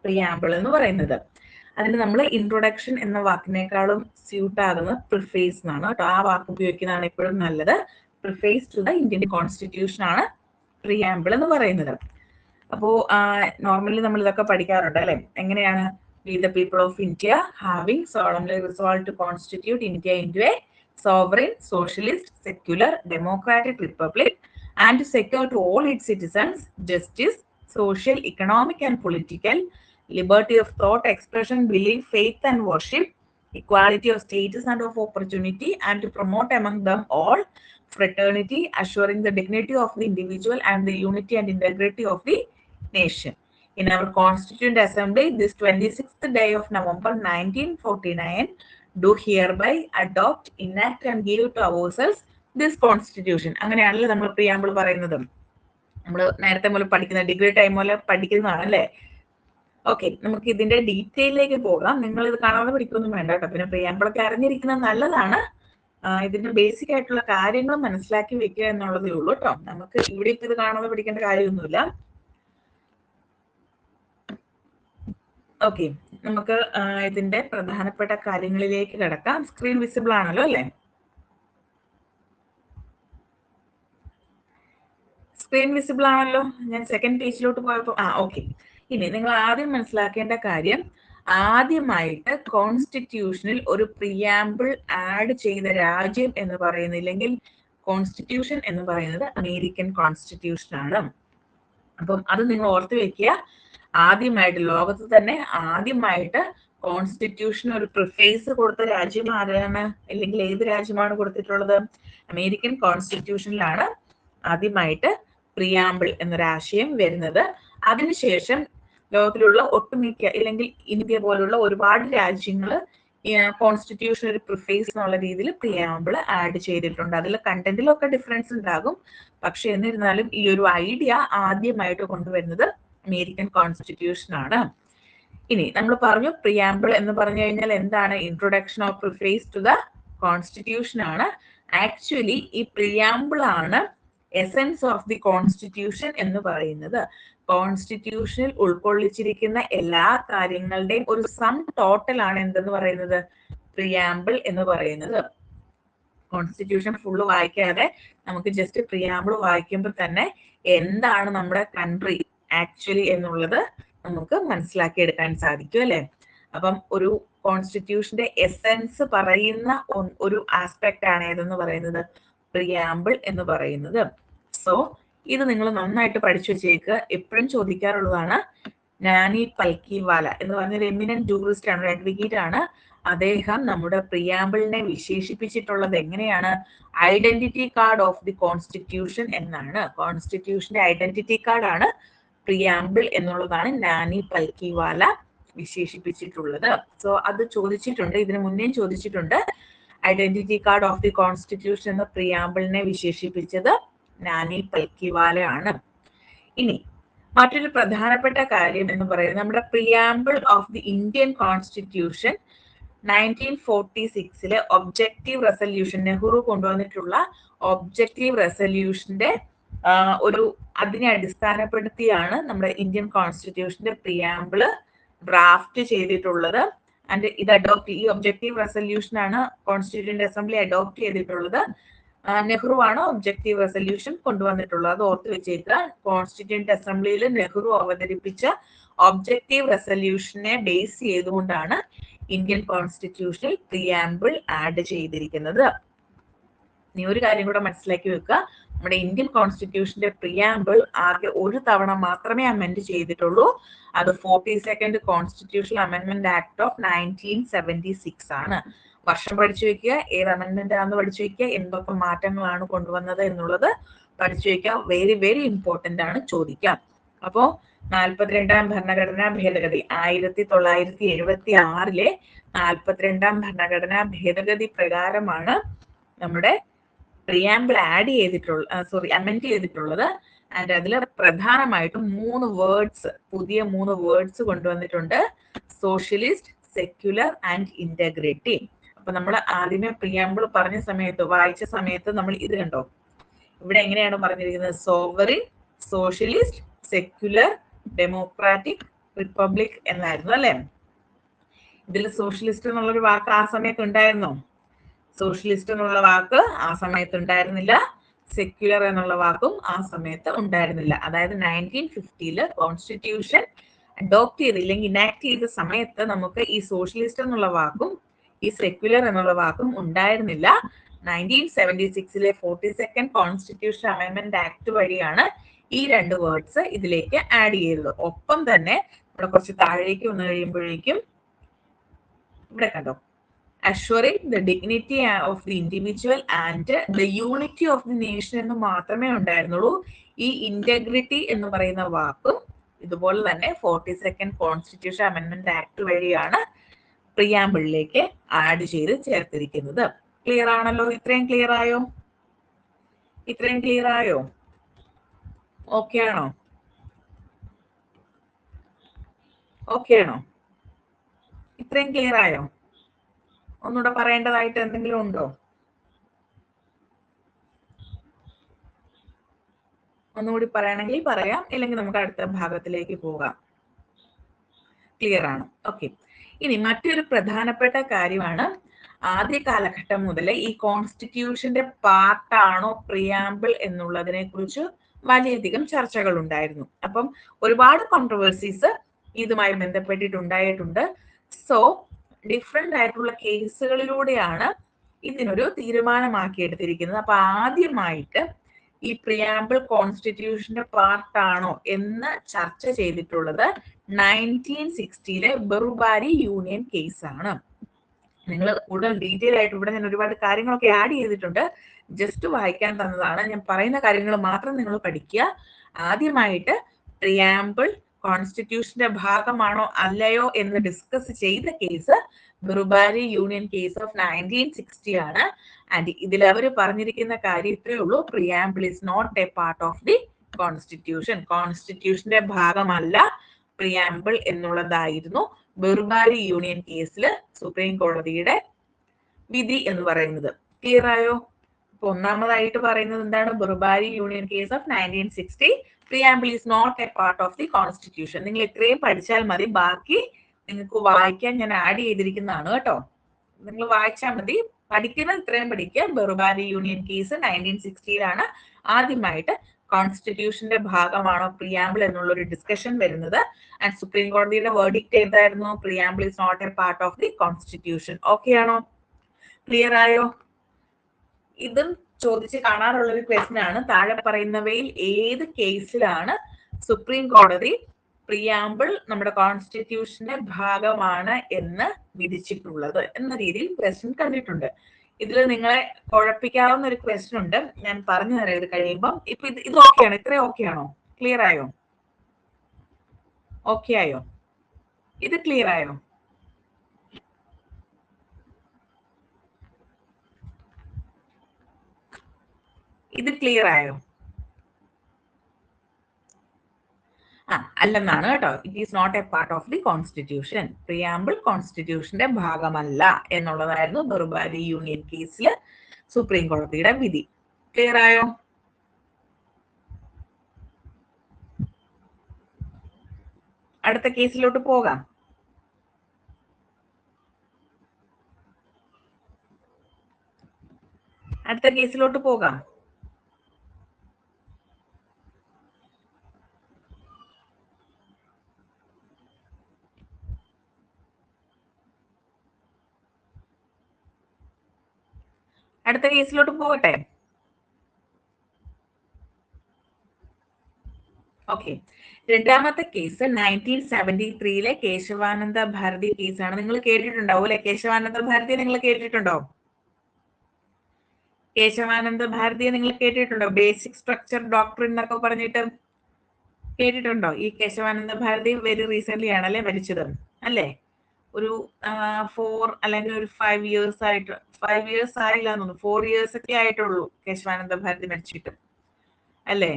പ്രിയാമ്പിൾ എന്ന് പറയുന്നത്. അതിന് നമ്മൾ ഇൻട്രൊഡക്ഷൻ എന്ന വാക്കിനേക്കാളും സ്യൂട്ട് ആകുന്നത് പ്രിഫേസ് എന്നാണ് കേട്ടോ. ആ വാക്ക് ഉപയോഗിക്കുന്നതാണ് എപ്പോഴും നല്ലത്. Preface to the Indian constitution ആണ് പ്രിയാമ്പിൾ എന്ന് പറയുന്നത്. അപ്പോ നോർമലി നമ്മൾ ഇതൊക്കെ പഠിക്കാറുണ്ട് അല്ലെ? എങ്ങനെയാണ്? We the people of India having solemnly resolved to constitute India into a sovereign, socialist, secular, democratic republic and to secure to all its citizens justice, social, economic and political, liberty of thought, expression, belief, faith and worship, equality of status and of opportunity, and to promote among them all fraternity, assuring the dignity of the individual and the unity and integrity of the nation. In our Constituent Assembly, this 26th day of November 1949, do hereby adopt, enact and give to ourselves this constitution. അങ്ങനെയാണല്ലോ നമ്മൾ preamble പറയുന്നത്. നമ്മൾ നേരത്തെ മുതൽ പഠിക്കുന്ന degree time പോലെ പഠിക്കുന്നതാണ് അല്ലേ? ഓക്കെ, നമുക്ക് ഇതിന്റെ ഡീറ്റെയിലേക്ക് പോകാം. നിങ്ങൾ ഇത് കാണാതെ പഠിക്കൊന്നും വേണ്ട കേട്ടോ. പിന്നെ പ്രിയാമ്പിളൊക്കെ അറിഞ്ഞിരിക്കുന്നത് നല്ലതാണ്. ഇതിന്റെ ബേസിക് ആയിട്ടുള്ള കാര്യങ്ങൾ മനസ്സിലാക്കി വെക്കുക എന്നുള്ളതേ ഉള്ളൂ കേട്ടോ. നമുക്ക് ഇവിടെ ഇത് കാണാതെ പഠിക്കേണ്ട കാര്യമൊന്നുമില്ല. ഓക്കെ, നമുക്ക് ഇതിന്റെ പ്രധാനപ്പെട്ട കാര്യങ്ങളിലേക്ക് കിടക്കാം. സ്ക്രീൻ വിസിബിൾ ആണല്ലോ അല്ലേ? സ്ക്രീൻ വിസിബിൾ ആണല്ലോ. ഞാൻ സെക്കൻഡ് പേജിലോട്ട് പോയപ്പോ ഓക്കെ. ഇനി നിങ്ങൾ ആദ്യം മനസ്സിലാക്കേണ്ട കാര്യം, ആദ്യമായിട്ട് കോൺസ്റ്റിറ്റ്യൂഷനിൽ ഒരു പ്രിയാമ്പിൾ ആഡ് ചെയ്ത രാജ്യം എന്ന് പറയുന്നില്ലെങ്കിൽ കോൺസ്റ്റിറ്റ്യൂഷൻ എന്ന് പറയുന്നത് അമേരിക്കൻ കോൺസ്റ്റിറ്റ്യൂഷൻ ആണ്. അപ്പം അത് നിങ്ങൾ ഓർത്ത് വെക്കുക. ആദ്യമായിട്ട് ലോകത്ത് തന്നെ ആദ്യമായിട്ട് കോൺസ്റ്റിറ്റ്യൂഷൻ ഒരു പ്രിഫേസ് കൊടുത്ത രാജ്യം ആരാണ്? അല്ലെങ്കിൽ ഏത് രാജ്യമാണ് കൊടുത്തിട്ടുള്ളത്? അമേരിക്കൻ കോൺസ്റ്റിറ്റ്യൂഷനിലാണ് ആദ്യമായിട്ട് പ്രിയാമ്പിൾ എന്നൊരാശയം വരുന്നത്. അതിനുശേഷം ലോകത്തിലുള്ള ഒട്ടുമിക്ക, ഇല്ലെങ്കിൽ ഇന്ത്യ പോലുള്ള ഒരുപാട് രാജ്യങ്ങൾ കോൺസ്റ്റിറ്റ്യൂഷൻ ഒരു പ്രിഫേസ് എന്നുള്ള രീതിയിൽ പ്രിയാമ്പിൾ ആഡ് ചെയ്തിട്ടുണ്ട്. അതിൽ കണ്ടന്റിലൊക്കെ ഡിഫറൻസ് ഉണ്ടാകും. പക്ഷെ എന്നിരുന്നാലും ഈ ഒരു ഐഡിയ ആദ്യമായിട്ട് കൊണ്ടുവരുന്നത് അമേരിക്കൻ കോൺസ്റ്റിറ്റ്യൂഷൻ ആണ്. ഇനി നമ്മൾ പറഞ്ഞു പ്രിയാമ്പിൾ എന്ന് പറഞ്ഞു കഴിഞ്ഞാൽ എന്താണ്? Introduction of preface to the constitution ആണ്. ആക്ച്വലി ഈ പ്രിയാമ്പിൾ ആണ് എസെൻസ് ഓഫ് ദി കോൺസ്റ്റിറ്റ്യൂഷൻ എന്ന് പറയുന്നത്. കോൺസ്റ്റിറ്റ്യൂഷനിൽ ഉൾക്കൊള്ളിച്ചിരിക്കുന്ന എല്ലാ കാര്യങ്ങളുടെയും ഒരു സം ടോട്ടൽ ആണ് എന്തെന്ന് പറയുന്നത്? പ്രിയാമ്പിൾ എന്ന് പറയുന്നത്. കോൺസ്റ്റിറ്റ്യൂഷൻ ഫുള്ള് വായിക്കാതെ നമുക്ക് ജസ്റ്റ് പ്രിയാമ്പിൾ വായിക്കുമ്പോൾ തന്നെ എന്താണ് നമ്മുടെ കൺട്രി ആക്ച്വലി എന്നുള്ളത് നമുക്ക് മനസ്സിലാക്കിയെടുക്കാൻ സാധിക്കും അല്ലെ? അപ്പം ഒരു കോൺസ്റ്റിറ്റ്യൂഷന്റെ എസെൻസ് പറയുന്ന ഒരു ആസ്പെക്ട് ആണ് ഏതെന്ന് പറയുന്നത്? പ്രിയാമ്പിൾ എന്ന് പറയുന്നത്. സോ ഇത് നിങ്ങൾ നന്നായിട്ട് പഠിച്ചു വെച്ചേക്ക്. എപ്പോഴും ചോദിക്കാറുള്ളതാണ്. നാനി പൽക്കിവാല എന്ന് പറഞ്ഞൊരു എമിനന്റ് ജൂറിസ്റ്റ് ആണ്, അഡ്വക്കേറ്റ് ആണ്. അദ്ദേഹം നമ്മുടെ പ്രിയാമ്പിളിനെ വിശേഷിപ്പിച്ചിട്ടുള്ളത് എങ്ങനെയാണ്? Identity card of the constitution എന്നാണ്. കോൺസ്റ്റിറ്റ്യൂഷന്റെ ഐഡന്റിറ്റി കാർഡാണ് പ്രിയാമ്പിൾ എന്നുള്ളതാണ് നാനി പൽക്കിവാല വിശേഷിപ്പിച്ചിട്ടുള്ളത്. സോ അത് ചോദിച്ചിട്ടുണ്ട്, ഇതിനു മുന്നേ ചോദിച്ചിട്ടുണ്ട്. Identity card of the constitution എന്ന പ്രിയാമ്പിളിനെ വിശേഷിപ്പിച്ചത് നാനി പൽക്കിവാല ആണ്. ഇനി മറ്റൊരു പ്രധാനപ്പെട്ട കാര്യം എന്ന് പറയുന്നത് നമ്മുടെ preamble of the Indian constitution 1946 objective resolution, Nehru കൊണ്ടുവന്നിട്ടുള്ള ഒബ്ജക്റ്റീവ് റെസല്യൂഷന്റെ അതിനെ അടിസ്ഥാനപ്പെടുത്തിയാണ് നമ്മുടെ ഇന്ത്യൻ കോൺസ്റ്റിറ്റ്യൂഷന്റെ പ്രിയാമ്പിള് ഡ്രാഫ്റ്റ് ചെയ്തിട്ടുള്ളത്. ആൻഡ് ഇത് ഈ ഒബ്ജക്റ്റീവ് റെസല്യൂഷൻ ആണ് കോൺസ്റ്റിറ്റ്യൂന്റ് അസംബ്ലി അഡോപ്റ്റ് ചെയ്തിട്ടുള്ളത്. നെഹ്റു ആണ് ഒബ്ജക്റ്റീവ് റെസല്യൂഷൻ കൊണ്ടുവന്നിട്ടുള്ളത്. അത് ഓർത്ത് വെച്ചേക്കുക. കോൺസ്റ്റിറ്റ്യൂന്റ് അസംബ്ലിയിൽ നെഹ്റു അവതരിപ്പിച്ച ഒബ്ജക്റ്റീവ് റെസല്യൂഷനെ ബേസ് ചെയ്തുകൊണ്ടാണ് ഇന്ത്യൻ കോൺസ്റ്റിറ്റ്യൂഷനിൽ പ്രിയാമ്പിൾ ആഡ് ചെയ്തിരിക്കുന്നത്. ഇനി ഒരു കാര്യം കൂടെ മനസ്സിലാക്കി വെക്കുക. നമ്മുടെ ഇന്ത്യൻ കോൺസ്റ്റിറ്റ്യൂഷന്റെ പ്രിയാമ്പിൾ ആകെ ഒരു തവണ മാത്രമേ അമെൻഡ് ചെയ്തിട്ടുള്ളൂ. അത് 42nd കോൺസ്റ്റിറ്റ്യൂഷൻ അമെൻമെന്റ് ആക്ട് ഓഫ് 1976 ആണ്. വർഷം പഠിച്ചു വെക്കുക, ഏത് അമെൻമെന്റ് ആണെന്ന് പഠിച്ചു വെക്കുക, എന്തൊക്കെ മാറ്റങ്ങളാണ് കൊണ്ടുവന്നത് എന്നുള്ളത് പഠിച്ചു വെക്കുക. വെരി വെരി ഇമ്പോർട്ടന്റ് ആണ്, ചോദിക്കാം. അപ്പോ 42ാം ഭരണഘടനാ ഭേദഗതി 1976 42ാം ഭരണഘടനാ ഭേദഗതി പ്രകാരമാണ് നമ്മുടെ പ്രിയാമ്പിൾ ആഡ് ചെയ്തിട്ടുള്ള അമെൻഡ് ചെയ്തിട്ടുള്ളത്. ആൻഡ് അതിൽ പ്രധാനമായിട്ടും 3 വേർഡ്സ്, പുതിയ 3 വേർഡ്സ് കൊണ്ടുവന്നിട്ടുണ്ട്. Socialist, secular and integrity. അപ്പൊ നമ്മൾ ആദ്യമേ പ്രിയാമ്പിൾ പറഞ്ഞ സമയത്ത്, വായിച്ച സമയത്ത് നമ്മൾ ഇത് കണ്ടോ? ഇവിടെ എങ്ങനെയാണ് പറഞ്ഞിരിക്കുന്നത്? Sovereign, socialist, secular, democratic, republic എന്നായിരുന്നു അല്ലെ? ഇതിൽ സോഷ്യലിസ്റ്റ് എന്നുള്ളൊരു വാക്ക് ആ സമയത്ത് ഉണ്ടായിരുന്നോ? സോഷ്യലിസ്റ്റ് എന്നുള്ള വാക്ക് ആ സമയത്ത് ഉണ്ടായിരുന്നില്ല. സെക്യുലർ എന്നുള്ള വാക്കും ആ സമയത്ത് ഉണ്ടായിരുന്നില്ല. അതായത് 1950 കോൺസ്റ്റിറ്റ്യൂഷൻ അഡോപ്റ്റ് ചെയ്ത് ഇല്ലെങ്കിൽ ഇനാക്ട് ചെയ്ത സമയത്ത് നമുക്ക് ഈ സോഷ്യലിസ്റ്റ് എന്നുള്ള വാക്കും ഈ സെക്യുലർ എന്നുള്ള വാക്കും ഉണ്ടായിരുന്നില്ല. 1976 42nd കോൺസ്റ്റിറ്റ്യൂഷൻ അമെൻമെന്റ് ആക്ട് വഴിയാണ് ഈ രണ്ട് വേർഡ്സ് ഇതിലേക്ക് ആഡ് ചെയ്തത്. ഒപ്പം തന്നെ ഇവിടെ കുറച്ച് താഴേക്ക് വന്നു കഴിയുമ്പോഴേക്കും ഇവിടെ കണ്ടോ, assuring the dignity of the individual and the unity of the nation എന്ന് മാത്രമേ ഉണ്ടായിരുന്നുള്ളൂ. ഈ ഇന്റഗ്രിറ്റി എന്ന് പറയുന്ന വാക്കും ഇതുപോലെ തന്നെ 42nd കോൺസ്റ്റിറ്റ്യൂഷൻ അമെൻമെന്റ് ആക്ട് വഴിയാണ് പ്രിയാമ്പിളിലേക്ക് ആഡ് ചെയ്ത് ചേർത്തിരിക്കുന്നത്. ക്ലിയർ ആണല്ലോ? ഇത്രയും ക്ലിയർ ആയോ? ഇത്രയും ക്ലിയർ ആയോ? ഓക്കെ ആണോ? ഓക്കെ ആണോ? ഇത്രയും ക്ലിയർ ആയോ? ഒന്നുകൂടെ പറയേണ്ടതായിട്ട് എന്തെങ്കിലും ഉണ്ടോ? ഒന്നുകൂടി പറയണമെങ്കിൽ പറയാം, ഇല്ലെങ്കിൽ നമുക്ക് അടുത്ത ഭാഗത്തിലേക്ക് പോകാം. ക്ലിയർ ആണ്? ഓക്കെ. ഇനി മറ്റൊരു പ്രധാനപ്പെട്ട കാര്യമാണ്, ആദ്യ കാലഘട്ടം മുതൽ ഈ കോൺസ്റ്റിറ്റ്യൂഷന്റെ പാർട്ടാണോ പ്രിയാമ്പിൾ എന്നുള്ളതിനെ കുറിച്ച് വളരെയധികം ചർച്ചകൾ ഉണ്ടായിരുന്നു. അപ്പം ഒരുപാട് കോൺട്രവേഴ്സീസ് ഇതുമായി ബന്ധപ്പെട്ടിട്ടുണ്ടായിട്ടുണ്ട്. സോ ഡിഫറെന്റ് ആയിട്ടുള്ള കേസുകളിലൂടെയാണ് ഇതിനൊരു തീരുമാനമാക്കി എടുത്തിരിക്കുന്നത്. അപ്പൊ ആദ്യമായിട്ട് ഈ പ്രിയാമ്പിൾ കോൺസ്റ്റിറ്റ്യൂഷന്റെ പാർട്ടാണോ എന്ന് ചർച്ച ചെയ്തിട്ടുള്ളത് 1960 ബെറുബാരി യൂണിയൻ കേസാണ്. നിങ്ങൾ കൂടുതൽ ഡീറ്റെയിൽ ആയിട്ട് ഇവിടെ ഞാൻ ഒരുപാട് കാര്യങ്ങളൊക്കെ ആഡ് ചെയ്തിട്ടുണ്ട്, ജസ്റ്റ് വായിക്കാൻ തന്നതാണ്. ഞാൻ പറയുന്ന കാര്യങ്ങൾ മാത്രം നിങ്ങൾ പഠിക്കുക. ആദ്യമായിട്ട് പ്രിയാമ്പിൾ കോൺസ്റ്റിറ്റ്യൂഷന്റെ ഭാഗമാണോ അല്ലയോ എന്ന് ഡിസ്കസ് ചെയ്ത case Berubari union case of 1960 ആണ്. ആൻഡ് ഇതിൽ അവർ പറഞ്ഞിരിക്കുന്ന കാര്യം ഇത്രയേ ഉള്ളൂ, preamble is not a part of the constitution. കോൺസ്റ്റിറ്റ്യൂഷന്റെ ഭാഗമല്ല പ്രിയാമ്പിൾ എന്നുള്ളതായിരുന്നു ബെറുബാരി യൂണിയൻ കേസിൽ സുപ്രീം കോടതിയുടെ വിധി എന്ന് പറയുന്നത്. ക്ലിയർ ആയോ? ഇപ്പൊ ഒന്നാമതായിട്ട് പറയുന്നത് എന്താണ്? Berubari union case of 1960 preamble is not a part of the constitution. നിങ്ങൾ ഇത്രയും പഠിച്ചാൽ മതി, ബാക്കി നിങ്ങൾക്ക് വായിക്കാൻ ഞാൻ ആഡ് ചെയ്തിരിക്കുന്നതാണ് കേട്ടോ. നിങ്ങൾ വായിച്ചാൽ മതി, പഠിക്കുന്നത് ഇത്രയും പഠിക്കുക. ബെറുബാരി യൂണിയൻ കേസ് 1960 ആദ്യമായിട്ട് കോൺസ്റ്റിറ്റ്യൂഷന്റെ ഭാഗമാണോ പ്രിയാമ്പിൾ എന്നുള്ള ഒരു ഡിസ്കഷൻ വരുന്നത്. ആൻഡ് സുപ്രീം കോടതിയുടെ വേർഡിക്റ്റ് എന്തായിരുന്നു? Preamble is not a part of the constitution. Okay ആണോ? ക്ലിയർ ആയോ? ഇതും ചോദിച്ച് കാണാറുള്ള ഒരു ക്വസ്റ്റ്യൻ ആണ്. താഴെ പറയുന്നവയിൽ ഏത് കേസിലാണ് സുപ്രീം കോടതി പ്രിയാമ്പിൾ നമ്മുടെ കോൺസ്റ്റിറ്റ്യൂഷന്റെ ഭാഗമാണ് എന്ന് വിധിച്ചിട്ടുള്ളത് എന്ന രീതിയിൽ ക്വസ്റ്റ്യൻ കണ്ടിട്ടുണ്ട്. ഇതിൽ നിങ്ങളെ കുഴപ്പിക്കാവുന്ന ഒരു ക്വസ്റ്റ്യൻ ഉണ്ട്, ഞാൻ പറഞ്ഞു തരാം ഇത് കഴിയുമ്പം. ഇപ്പൊ ഇത് ഓക്കെയാണോ? ഇത്രയും ഓക്കെ ആണോ? ക്ലിയർ ആയോ? ഓക്കെ ആയോ? ഇത് ക്ലിയർ ആയോ? ഇത് ക്ലിയർ ആയോ? അല്ലെന്നാണ് കേട്ടോ. It is not a part of the constitution. Preamble കോൺസ്റ്റിറ്റ്യൂഷന്റെ ഭാഗമല്ല എന്നുള്ളതായിരുന്നു ബെറുബാരി യൂണിയൻ കേസിൽ സുപ്രീം കോടതിയുടെ വിധി. ക്ലിയർ ആയോ? അടുത്ത കേസിലോട്ട് പോകാം. അടുത്ത കേസിലോട്ട് പോകാം. അടുത്ത കേസിലോട്ട് പോകട്ടെ. ഓക്കെ. രണ്ടാമത്തെ കേസ് 1973 കേശവാനന്ദ ഭാരതി കേസാണ്. നിങ്ങൾ കേട്ടിട്ടുണ്ടാവും അല്ലെ? കേശവാനന്ദ ഭാരതിയെ നിങ്ങൾ കേട്ടിട്ടുണ്ടോ? കേശവാനന്ദ ഭാരതിയെ നിങ്ങൾ കേട്ടിട്ടുണ്ടോ? ബേസിക് സ്ട്രക്ചർ ഡോക്ടറിൻ എന്നൊക്കെ പറഞ്ഞിട്ട് കേട്ടിട്ടുണ്ടോ? ഈ കേശവാനന്ദ ഭാരതി വെരി റീസെന്റ് ആണ് അല്ലെ മരിച്ചത് അല്ലേ? ഒരു 4 അല്ലെങ്കിൽ ഒരു 5 ഇയേഴ്സ് ആയിട്ട്, 5 ഇയേഴ്സ് ആയില്ല തോന്നുന്നു, 4 ഇയേഴ്സ് ഒക്കെ ആയിട്ടുള്ളൂ കേശവാനന്ദ ഭാരതി മരിച്ചിട്ട് അല്ലേ?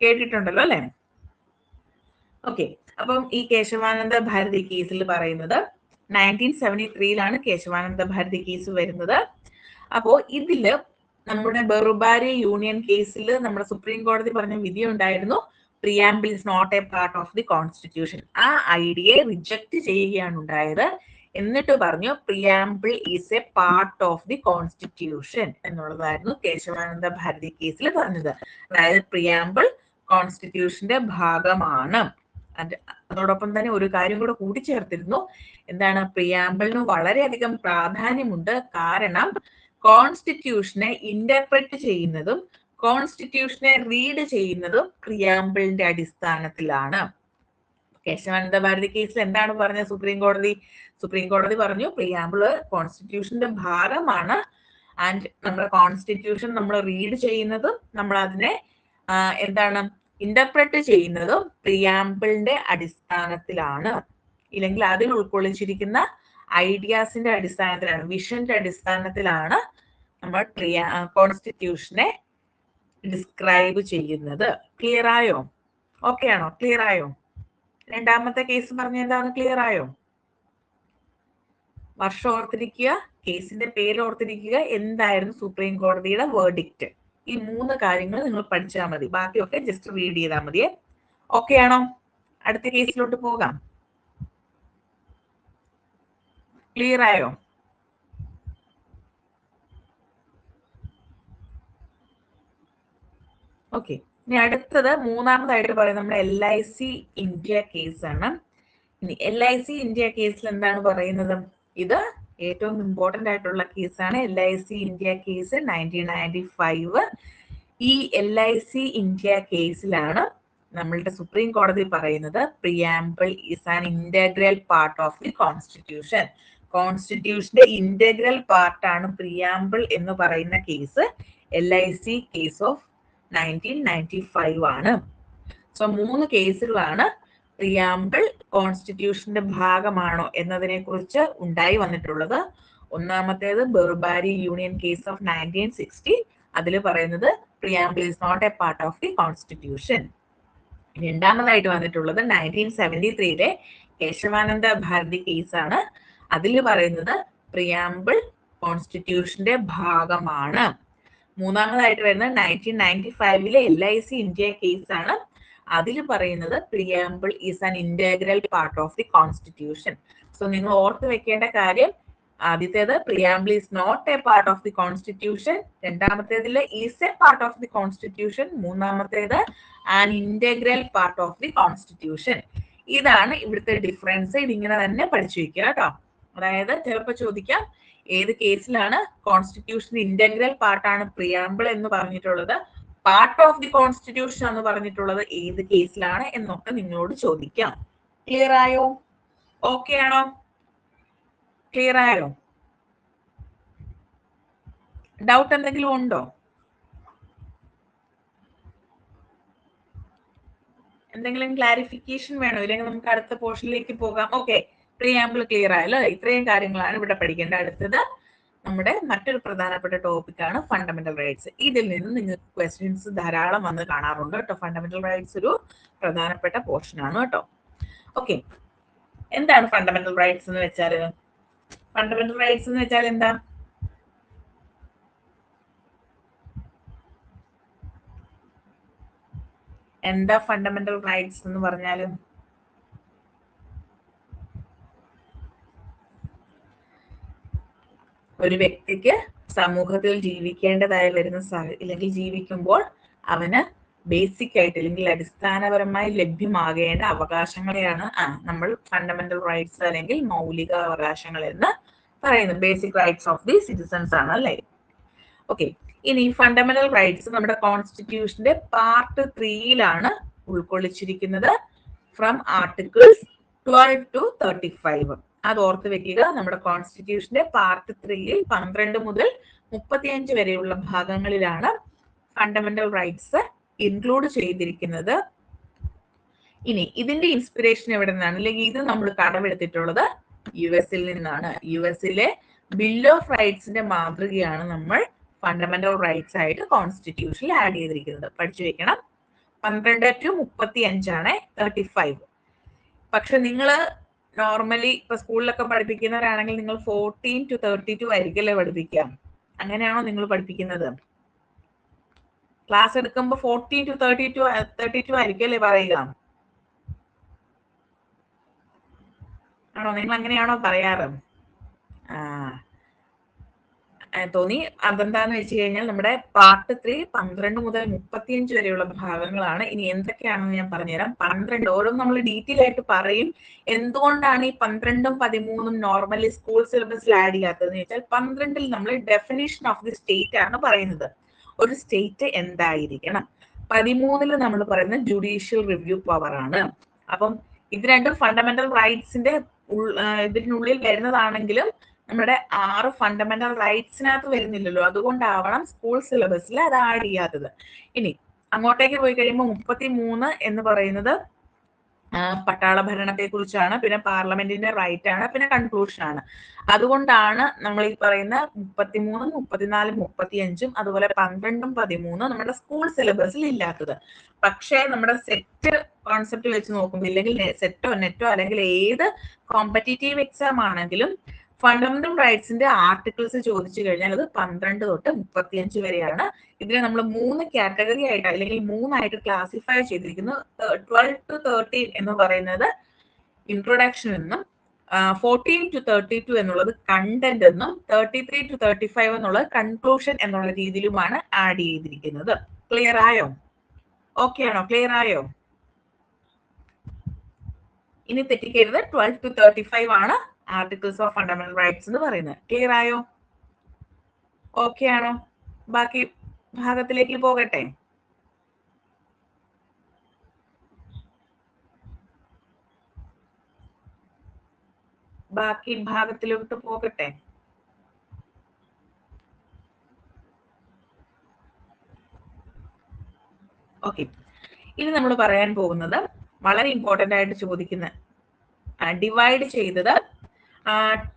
കേട്ടിട്ടുണ്ടല്ലോ അല്ലെ? ഓക്കെ. അപ്പം ഈ കേശവാനന്ദ ഭാരതി കേസിൽ പറയുന്നത് 1973 കേശവാനന്ദ ഭാരതി കേസ് വരുന്നത്. അപ്പോ ഇതില് നമ്മുടെ ബെറുബാരി യൂണിയൻ കേസിൽ നമ്മുടെ സുപ്രീം കോടതി പറഞ്ഞ വിധി ഉണ്ടായിരുന്നു, preamble is not a part of the constitution. ആ ഐഡിയയെ റിജക്ട് ചെയ്യുകയാണ് ഉണ്ടായത്. എന്നിട്ട് പറഞ്ഞു preamble is a part of the constitution എന്നുള്ളതായിരുന്നു കേശവാനന്ദ ഭാരതി കേസിൽ പറഞ്ഞത്. അതായത് പ്രിയാമ്പിൾ കോൺസ്റ്റിറ്റ്യൂഷന്റെ ഭാഗമാണ്. അതോടൊപ്പം തന്നെ ഒരു കാര്യം കൂടെ കൂട്ടിച്ചേർത്തിരുന്നു. എന്താണ്? പ്രിയാമ്പിളിന് വളരെയധികം പ്രാധാന്യമുണ്ട്. കാരണം കോൺസ്റ്റിറ്റ്യൂഷനെ ഇന്റർപ്രറ്റ് ചെയ്യുന്നതും കോൺസ്റ്റിറ്റ്യൂഷനെ റീഡ് ചെയ്യുന്നതും പ്രിയാമ്പിളിന്റെ അടിസ്ഥാനത്തിലാണ്. കേശവാനന്ദ ഭാരതി കേസിൽ എന്താണ് പറഞ്ഞത് സുപ്രീം കോടതി പറഞ്ഞു പ്രിയാമ്പിള് കോൺസ്റ്റിറ്റ്യൂഷന്റെ ഭാഗമാണ്. ആൻഡ് നമ്മുടെ കോൺസ്റ്റിറ്റ്യൂഷൻ നമ്മൾ റീഡ് ചെയ്യുന്നതും നമ്മൾ അതിനെ എന്താണ് ഇന്റർപ്രറ്റ് ചെയ്യുന്നതും പ്രിയാമ്പിളിന്റെ അടിസ്ഥാനത്തിലാണ്. ഇല്ലെങ്കിൽ അതിൽ ഉൾക്കൊള്ളിച്ചിരിക്കുന്ന ഐഡിയാസിന്റെ അടിസ്ഥാനത്തിലാണ്, വിഷന്റെ അടിസ്ഥാനത്തിലാണ് നമ്മൾ കോൺസ്റ്റിറ്റ്യൂഷനെ ഡിസ്ക്രൈബ് ചെയ്യുന്നത്. ക്ലിയർ ആയോ? ഓക്കെ ആണോ? ക്ലിയർ ആയോ? രണ്ടാമത്തെ കേസ് പറഞ്ഞ എന്താണ്? ക്ലിയർ ആയോ? വർഷം ഓർത്തിരിക്കുക, കേസിന്റെ പേര് ഓർത്തിരിക്കുക, എന്തായിരുന്നു സുപ്രീം കോടതിയുടെ വേർഡിക്റ്റ്. ഈ 3 കാര്യങ്ങൾ നിങ്ങൾ പഠിച്ചാൽ മതി. ബാക്കിയൊക്കെ ജസ്റ്റ് റീഡ് ചെയ്താൽ മതിയേ. ഓക്കെ ആണോ? അടുത്ത കേസിലോട്ട് പോകാം. ക്ലിയർ ആയോ? ഓക്കെ. ഇനി അടുത്തത് മൂന്നാമതായിട്ട് പറയുന്നത് നമ്മുടെ LIC ഇന്ത്യ കേസാണ്. ഇനി LIC ഇന്ത്യ കേസിൽ എന്താണ് പറയുന്നത്? ഇത് ഏറ്റവും ഇമ്പോർട്ടന്റ് ആയിട്ടുള്ള കേസാണ്. LIC India case 1995. ഈ LIC ഇന്ത്യ കേസിലാണ് നമ്മളുടെ സുപ്രീം കോടതി പറയുന്നത് preamble is an integral part of the constitution. കോൺസ്റ്റിറ്റ്യൂഷന്റെ ഇന്റഗ്രൽ പാർട്ടാണ് പ്രിയാമ്പിൾ എന്ന് പറയുന്ന കേസ് LIC കേസ് ഓഫ് 1995 ആണ്. സോ 3 കേസുകളാണ് പ്രിയാമ്പിൾ കോൺസ്റ്റിറ്റ്യൂഷന്റെ ഭാഗമാണോ എന്നതിനെ കുറിച്ച് ഉണ്ടായി വന്നിട്ടുള്ളത്. ഒന്നാമത്തേത് ബെർബാരി യൂണിയൻ കേസ് ഓഫ് 1960. അതിൽ പറയുന്നത് preamble is not a part of the constitution. രണ്ടാമതായിട്ട് വന്നിട്ടുള്ളത് 1973 കേശവാനന്ദ ഭാരതി കേസാണ്. അതിൽ പറയുന്നത് പ്രിയാമ്പിൾ കോൺസ്റ്റിറ്റ്യൂഷന്റെ ഭാഗമാണ്. മൂന്നാമതായിട്ട് വരുന്നത് 1995 LIC ഇന്ത്യ കേസാണ്. അതിൽ പറയുന്നത് preamble is an integral part of the constitution. So നിങ്ങൾ ഓർത്ത് വെക്കേണ്ട കാര്യം, ആദ്യത്തേത് preamble is not a part of the constitution, രണ്ടാമത്തേതിൽ is a part of the constitution, മൂന്നാമത്തേത് an integral part of the constitution. ഇതാണ് ഇവിടുത്തെ ഡിഫറൻസ്. ഇതിങ്ങനെ തന്നെ പഠിച്ചു വെക്കുക കേട്ടോ. അതായത് ചിലപ്പോൾ ചോദിക്കാം ഏത് കേസിലാണ് കോൺസ്റ്റിറ്റ്യൂഷൻ ഇന്റഗ്രൽ പാർട്ടാണ് പ്രിയാമ്പിൾ എന്ന് പറഞ്ഞിട്ടുള്ളത്, പാർട്ട് ഓഫ് ദി കോൺസ്റ്റിറ്റ്യൂഷൻ എന്ന് പറഞ്ഞിട്ടുള്ളത് ഏത് കേസിലാണ് എന്നൊക്കെ നിങ്ങളോട് ചോദിക്കാം. ക്ലിയർ ആയോ? ഓക്കെ ആണോ? ക്ലിയർ ആയോ? ഡൗട്ട് എന്തെങ്കിലും ഉണ്ടോ? എന്തെങ്കിലും ക്ലാരിഫിക്കേഷൻ വേണോ? ഇല്ലെങ്കിൽ നമുക്ക് അടുത്ത പോർഷനിലേക്ക് പോകാം. ഓക്കെ, പ്രിയാമ്പിൾ ക്ലിയർ ആയല്ലോ. ഇത്രയും കാര്യങ്ങളാണ് ഇവിടെ പഠിക്കേണ്ടത്. അടുത്തത് നമ്മുടെ മറ്റൊരു പ്രധാനപ്പെട്ട ടോപ്പിക്കാണ് ഫണ്ടമെന്റൽ റൈറ്റ്സ്. ഇതിൽ നിന്ന് നിങ്ങൾക്ക് ക്വസ്റ്റ്യൻസ് ധാരാളം വന്ന് കാണാറുണ്ട് കേട്ടോ. ഫണ്ടമെന്റൽ റൈറ്റ്സ് ഒരു പ്രധാനപ്പെട്ട പോർഷൻ ആണ് കേട്ടോ. ഓക്കെ, എന്താണ് ഫണ്ടമെന്റൽ റൈറ്റ്സ് എന്ന് വെച്ചാൽ? ഫണ്ടമെന്റൽ റൈറ്റ്സ് എന്ന് വെച്ചാൽ എന്താ? എന്താ ഫണ്ടമെന്റൽ റൈറ്റ്സ് എന്ന് പറഞ്ഞാലും? ഒരു വ്യക്തിക്ക് സമൂഹത്തിൽ ജീവിക്കേണ്ടതായി വരുന്ന അല്ലെങ്കിൽ ജീവിക്കുമ്പോൾ അവന് ബേസിക് ആയിട്ട് അല്ലെങ്കിൽ അടിസ്ഥാനപരമായി ലഭ്യമാകേണ്ട അവകാശങ്ങളെയാണ് നമ്മൾ ഫണ്ടമെന്റൽ റൈറ്റ്സ് അല്ലെങ്കിൽ മൗലിക അവകാശങ്ങൾ എന്ന് പറയുന്നത്. Basic rights of the citizens ആണ് അല്ലേ? ഓക്കെ, ഇനി ഫണ്ടമെന്റൽ റൈറ്റ്സ് നമ്മുടെ കോൺസ്റ്റിറ്റ്യൂഷന്റെ പാർട്ട് 3 ഉൾക്കൊള്ളിച്ചിരിക്കുന്നത്. From articles 12 to 35. അത് ഓർത്ത് വെക്കുക. നമ്മുടെ കോൺസ്റ്റിറ്റ്യൂഷന്റെ പാർട്ട് 3 12 മുതൽ 35 വരെയുള്ള ഭാഗങ്ങളിലാണ് ഫണ്ടമെന്റൽ റൈറ്റ്സ് ഇൻക്ലൂഡ് ചെയ്തിരിക്കുന്നത്. ഇനി ഇതിന്റെ ഇൻസ്പിറേഷൻ എവിടെ നിന്നാണ്? അല്ലെങ്കിൽ ഇത് നമ്മൾ കടമെടുത്തിട്ടുള്ളത് US-ൽ നിന്നാണ്. US-ലെ ബിൽ ഓഫ് റൈറ്റ്സിന്റെ മാതൃകയാണ് നമ്മൾ ഫണ്ടമെന്റൽ റൈറ്റ്സ് ആയിട്ട് കോൺസ്റ്റിറ്റ്യൂഷനിൽ ആഡ് ചെയ്തിരിക്കുന്നത്. പഠിച്ചു വെക്കണം. 12 to 35 35. പക്ഷെ നിങ്ങൾ നോർമലി ഇപ്പൊ സ്കൂളിലൊക്കെ പഠിപ്പിക്കുന്നവരാണെങ്കിൽ നിങ്ങൾ 14 to 32 ആയിരിക്കല്ലേ പഠിപ്പിക്കാം. അങ്ങനെയാണോ നിങ്ങൾ പഠിപ്പിക്കുന്നത്? ക്ലാസ് എടുക്കുമ്പോൾ 14 to 32 ആയിരിക്കല്ലേ പറയുക? ആണോ? നിങ്ങൾ അങ്ങനെയാണോ പറയാറ്? തോന്നി. അതെന്താന്ന് വെച്ച് കഴിഞ്ഞാൽ നമ്മുടെ പാർട്ട് 3 12 മുതൽ 35 വരെയുള്ള ഭാഗങ്ങളാണ്. ഇനി എന്തൊക്കെയാണെന്ന് ഞാൻ പറഞ്ഞുതരാം. 12 ഓരോന്നും നമ്മൾ ഡീറ്റെയിൽ ആയിട്ട് പറയും. എന്തുകൊണ്ടാണ് ഈ 12ഉം 13ഉം നോർമലി സ്കൂൾ സിലബസിൽ ആഡ് ചെയ്യാത്തതെന്ന് വെച്ചാൽ 12ൽ നമ്മൾ ഡെഫിനിഷൻ ഓഫ് ദി സ്റ്റേറ്റ് ആണ് പറയുന്നത്. ഒരു സ്റ്റേറ്റ് എന്തായിരിക്കണം. 13ൽ നമ്മൾ പറയുന്നത് ജുഡീഷ്യൽ റിവ്യൂ പവർ ആണ്. അപ്പം ഇത് രണ്ടും ഫണ്ടമെന്റൽ റൈറ്റ്സിന്റെ ഇതിനുള്ളിൽ വരുന്നതാണെങ്കിലും നമ്മുടെ 6 ഫണ്ടമെന്റൽ റൈറ്റ്സിനകത്ത് വരുന്നില്ലല്ലോ. അതുകൊണ്ടാവണം സ്കൂൾ സിലബസിൽ അത് ആഡ് ചെയ്യാത്തത്. ഇനി അങ്ങോട്ടേക്ക് പോയി കഴിയുമ്പോൾ 33 എന്ന് പറയുന്നത് പട്ടാള ഭരണത്തെ കുറിച്ചാണ്, പിന്നെ പാർലമെന്റിന്റെ റൈറ്റ് ആണ്, പിന്നെ കൺക്ലൂഷൻ ആണ്. അതുകൊണ്ടാണ് നമ്മൾ ഈ പറയുന്ന 33, 34, 35 അതുപോലെ 12ഉം 13ഉം നമ്മുടെ സ്കൂൾ സിലബസിൽ ഇല്ലാത്തത്. പക്ഷേ നമ്മുടെ സെറ്റ് കോൺസെപ്റ്റ് വെച്ച് നോക്കുമ്പോൾ, ഇല്ലെങ്കിൽ സെറ്റോ നെറ്റോ അല്ലെങ്കിൽ ഏത് കോമ്പറ്റേറ്റീവ് എക്സാം ആണെങ്കിലും ഫണ്ടമെന്റൽ റൈറ്റ്സിന്റെ ആർട്ടിക്കിൾസ് ചോദിച്ചു കഴിഞ്ഞാൽ അത് 12 തൊട്ട് 35 വരെയാണ്. ഇതിനെ നമ്മൾ 3 കാറ്റഗറി ആയിട്ട് അല്ലെങ്കിൽ 3 ക്ലാസിഫൈ ചെയ്തിരിക്കുന്നു. 12 to 13 എന്ന് പറയുന്നത് ഇൻട്രൊഡക്ഷൻ എന്നും, 14 to 32 എന്നുള്ളത് കണ്ടന്റ് എന്നും, 33 to 35 എന്നുള്ളത് കൺക്ലൂഷൻ എന്നുള്ള രീതിയിലുമാണ് ആഡ് ചെയ്തിരിക്കുന്നത്. ക്ലിയർ ആയോ? ഓക്കെ ആണോ? ക്ലിയർ ആയോ? ഇനി തെറ്റിക്കരുത്, 12 to 35 ആണ് ആർട്ടിക്കിൾസ് ഓഫ് ഫണ്ടമെന്റൽ റൈറ്റ്സ് എന്ന് പറയുന്നത്. ക്ലിയർ ആയോ? ഓക്കെ ആണോ? ബാക്കി ഭാഗത്തിലേക്ക് പോകട്ടെ. ബാക്കി ഭാഗത്തിലോട്ട് പോകട്ടെ. ഓക്കെ, ഇനി നമ്മൾ പറയാൻ പോകുന്നത് വളരെ ഇമ്പോർട്ടന്റ് ആയിട്ട് ചോദിക്കുന്ന, ഡിവൈഡ് ചെയ്തത്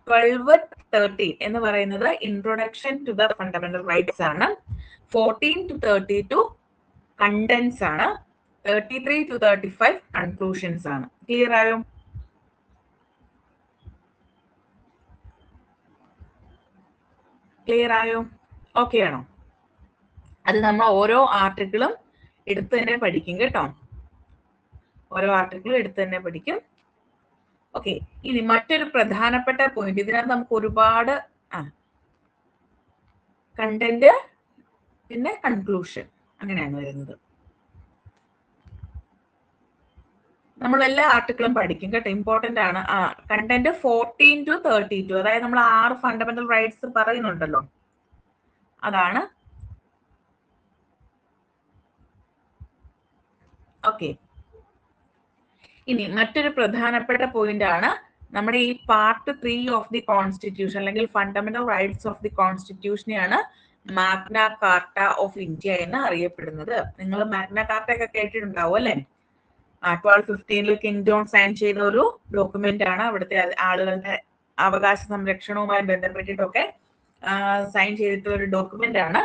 12, 13 എന്ന് പറയുന്നത് introduction to the fundamental rights ആണ്. 14 to 32 കണ്ടന്റ്സ് ആണ്. 33 to 35 കൺക്ലൂഷൻസ് ആണ്. ക്ലിയർ ആയോ? ക്ലിയർ ആയോ? ഓക്കെ ആണോ? അത് നമ്മൾ ഓരോ ആർട്ടിക്കിളും എടുത്ത് തന്നെ പഠിക്കും കേട്ടോ. ഓരോ ആർട്ടിക്കിളും എടുത്ത് തന്നെ പഠിക്കും. ഓക്കെ, ഇനി മറ്റൊരു പ്രധാനപ്പെട്ട പോയിന്റ്, ഇതിനകത്ത് നമുക്ക് ഒരുപാട് കണ്ടന്റ് പിന്നെ കൺക്ലൂഷൻ അങ്ങനെയാണ് വരുന്നത്. നമ്മളെല്ലാ ആർട്ടിക്കിളും പഠിക്കും കേട്ടോ, ഇമ്പോർട്ടന്റ് ആണ്. കണ്ടന്റ് 14 to 32, അതായത് നമ്മൾ 6 ഫണ്ടമെന്റൽ റൈറ്റ്സ് പറയുന്നുണ്ടല്ലോ, അതാണ്. ഓക്കെ, ഇനി മറ്റൊരു പ്രധാനപ്പെട്ട പോയിന്റ് ആണ് നമ്മുടെ ഈ പാർട്ട് 3 ഓഫ് ദി കോൺസ്റ്റിറ്റ്യൂഷൻ അല്ലെങ്കിൽ ഫണ്ടമെന്റൽ റൈറ്റ്സ് ഓഫ് ദി കോൺസ്റ്റിറ്റ്യൂഷനെയാണ് മാഗ്ന കാർട്ട ഓഫ് ഇന്ത്യ എന്ന് അറിയപ്പെടുന്നത്. നിങ്ങൾ മാഗ്ന കാർട്ട ഒക്കെ കേട്ടിട്ടുണ്ടാവും അല്ലെ? 1215 കിങ് ജോൺ സൈൻ ചെയ്ത ഒരു ഡോക്യുമെന്റ് ആണ്. അവിടുത്തെ ആളുകളുടെ അവകാശ സംരക്ഷണവുമായി ബന്ധപ്പെട്ടിട്ടൊക്കെ സൈൻ ചെയ്തിട്ടുള്ള ഒരു ഡോക്യുമെന്റ് ആണ്.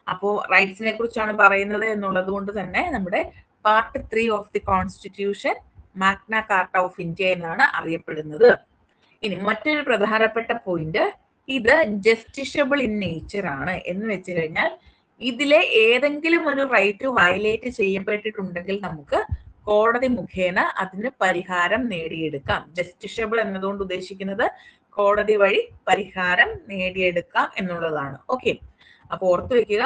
അപ്പോ റൈറ്റ്സിനെ കുറിച്ചാണ് പറയുന്നത് എന്നുള്ളത് കൊണ്ട് തന്നെ നമ്മുടെ part 3 of the constitution Magna Carta of India എന്നാണ് അറിയപ്പെടുന്നത്. ഇനി മറ്റൊരു പ്രധാനപ്പെട്ട പോയിന്റ്, ഇത് ജസ്റ്റിഷ്യബിൾ ഇൻ നേച്ചർ ആണ്. എന്ന് വെച്ച് കഴിഞ്ഞാൽ ഇതിലെ ഏതെങ്കിലും ഒരു റൈറ്റ് വയലേറ്റ് ചെയ്യപ്പെട്ടിട്ടുണ്ടെങ്കിൽ നമുക്ക് കോടതി മുഖേന അതിന് പരിഹാരം നേടിയെടുക്കാം. ജസ്റ്റിഷ്യബിൾ എന്നതുകൊണ്ട് ഉദ്ദേശിക്കുന്നത് കോടതി വഴി പരിഹാരം നേടിയെടുക്കാം എന്നുള്ളതാണ്. ഓക്കെ, അപ്പൊ ഓർത്തു വെക്കുക,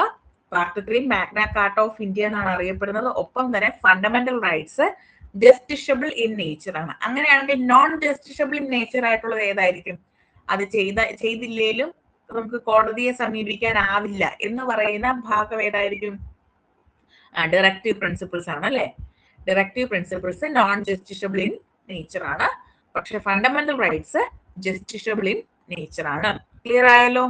part 3 Magna Carta of India എന്നാണ് അറിയപ്പെടുന്നത്. ഒപ്പം തന്നെ fundamental rights justiciable in nature ആണ്. അങ്ങനെയാണെങ്കിൽ നോൺ ജസ്റ്റിഷ്യബിൾ ഇൻ നേച്ചർ ആയിട്ടുള്ളത് ഏതായിരിക്കും? അത് ചെയ്തില്ലേലും നമുക്ക് കോടതിയെ സമീപിക്കാനാവില്ല എന്ന് പറയുന്ന ഭാഗം ഏതായിരിക്കും? ഡയറക്റ്റീവ് പ്രിൻസിപ്പിൾസ് ആണ് അല്ലെ? Directive principles non justiciable in nature ആണ്. പക്ഷെ fundamental rights justiciable in nature ആണ്. ക്ലിയർ ആയല്ലോ?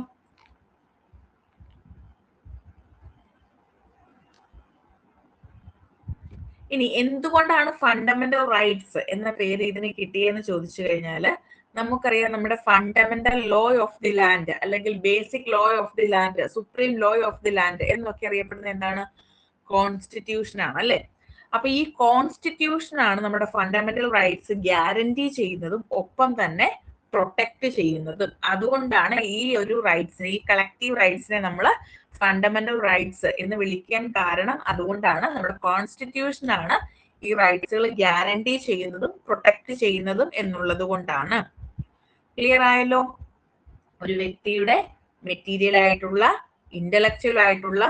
ഇനി എന്തുകൊണ്ടാണ് ഫണ്ടമെന്റൽ റൈറ്റ്സ് എന്ന പേര് ഇതിന് കിട്ടിയെന്ന് ചോദിച്ചു കഴിഞ്ഞാല്, നമുക്കറിയാം നമ്മുടെ fundamental law of the land അല്ലെങ്കിൽ basic law of the land, supreme law of the land എന്നൊക്കെ അറിയപ്പെടുന്നത് എന്താണ്? കോൺസ്റ്റിറ്റ്യൂഷൻ ആണ് അല്ലെ? അപ്പൊ ഈ കോൺസ്റ്റിറ്റ്യൂഷൻ ആണ് നമ്മുടെ ഫണ്ടമെന്റൽ റൈറ്റ്സ് ഗ്യാരണ്ടി ചെയ്യുന്നതും ഒപ്പം തന്നെ പ്രൊട്ടക്ട് ചെയ്യുന്നതും. അതുകൊണ്ടാണ് ഈ ഒരു റൈറ്റ്സിനെ, ഈ കളക്റ്റീവ് റൈറ്റ്സിനെ നമ്മൾ ഫണ്ടമെന്റൽ റൈറ്റ്സ് എന്ന് വിളിക്കാൻ കാരണം അതുകൊണ്ടാണ്. നമ്മുടെ കോൺസ്റ്റിറ്റ്യൂഷൻ ആണ് ഈ റൈറ്റ്സുകൾ ഗ്യാരണ്ടി ചെയ്യുന്നതും പ്രൊട്ടക്ട് ചെയ്യുന്നതും എന്നുള്ളത് കൊണ്ടാണ്. ക്ലിയർ ആയല്ലോ? ഒരു വ്യക്തിയുടെ മെറ്റീരിയൽ ആയിട്ടുള്ള, ഇന്റലക്ച്വൽ ആയിട്ടുള്ള,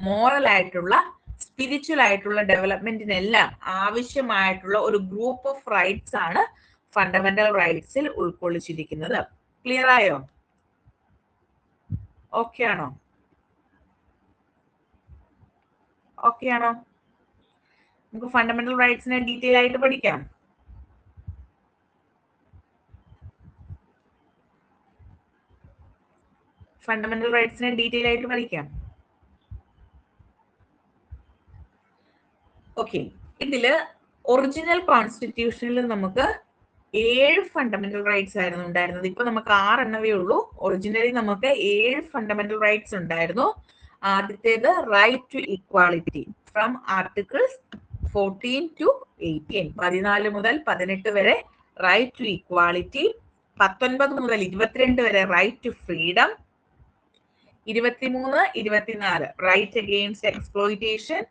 മോറൽ ആയിട്ടുള്ള, സ്പിരിച്വൽ ആയിട്ടുള്ള ഡെവലപ്മെന്റിനെല്ലാം ആവശ്യമായിട്ടുള്ള ഒരു ഗ്രൂപ്പ് ഓഫ് റൈറ്റ്സ് ആണ് ഫണ്ടമെന്റൽ റൈറ്റ്സിൽ ഉൾക്കൊള്ളിച്ചിരിക്കുന്നത്. ക്ലിയർ ആയോ? ഓക്കെ ആണോ? ഓക്കെ ആണോ? നമുക്ക് ഫണ്ടമെന്റൽ റൈറ്റ്സിനെ ഡീറ്റെയിൽ ആയിട്ട് പഠിക്കാം. ഫണ്ടമെന്റൽ റൈറ്റ്സിനെ ഡീറ്റെയിൽ ആയിട്ട് പഠിക്കാം. ഓക്കെ, ഇതില് ഒറിജിനൽ കോൺസ്റ്റിറ്റ്യൂഷനിൽ നമുക്ക് 7 ഫണ്ടമെന്റൽ റൈറ്റ്സ് ആയിരുന്നു ഉണ്ടായിരുന്നത്. ഇപ്പൊ നമുക്ക് 6 എണ്ണവേ ഉള്ളൂ. ഒറിജിനലി നമുക്ക് 7 ഫണ്ടമെന്റൽ റൈറ്റ്സ് ഉണ്ടായിരുന്നു. ആദ്യത്തേത് right to equality from articles 14 to 18. 14 മുതൽ 18 വരെ റൈറ്റ് ടു ഇക്വാളിറ്റി. 19 മുതൽ 22 വരെ right to freedom. 23, 24 right against exploitation.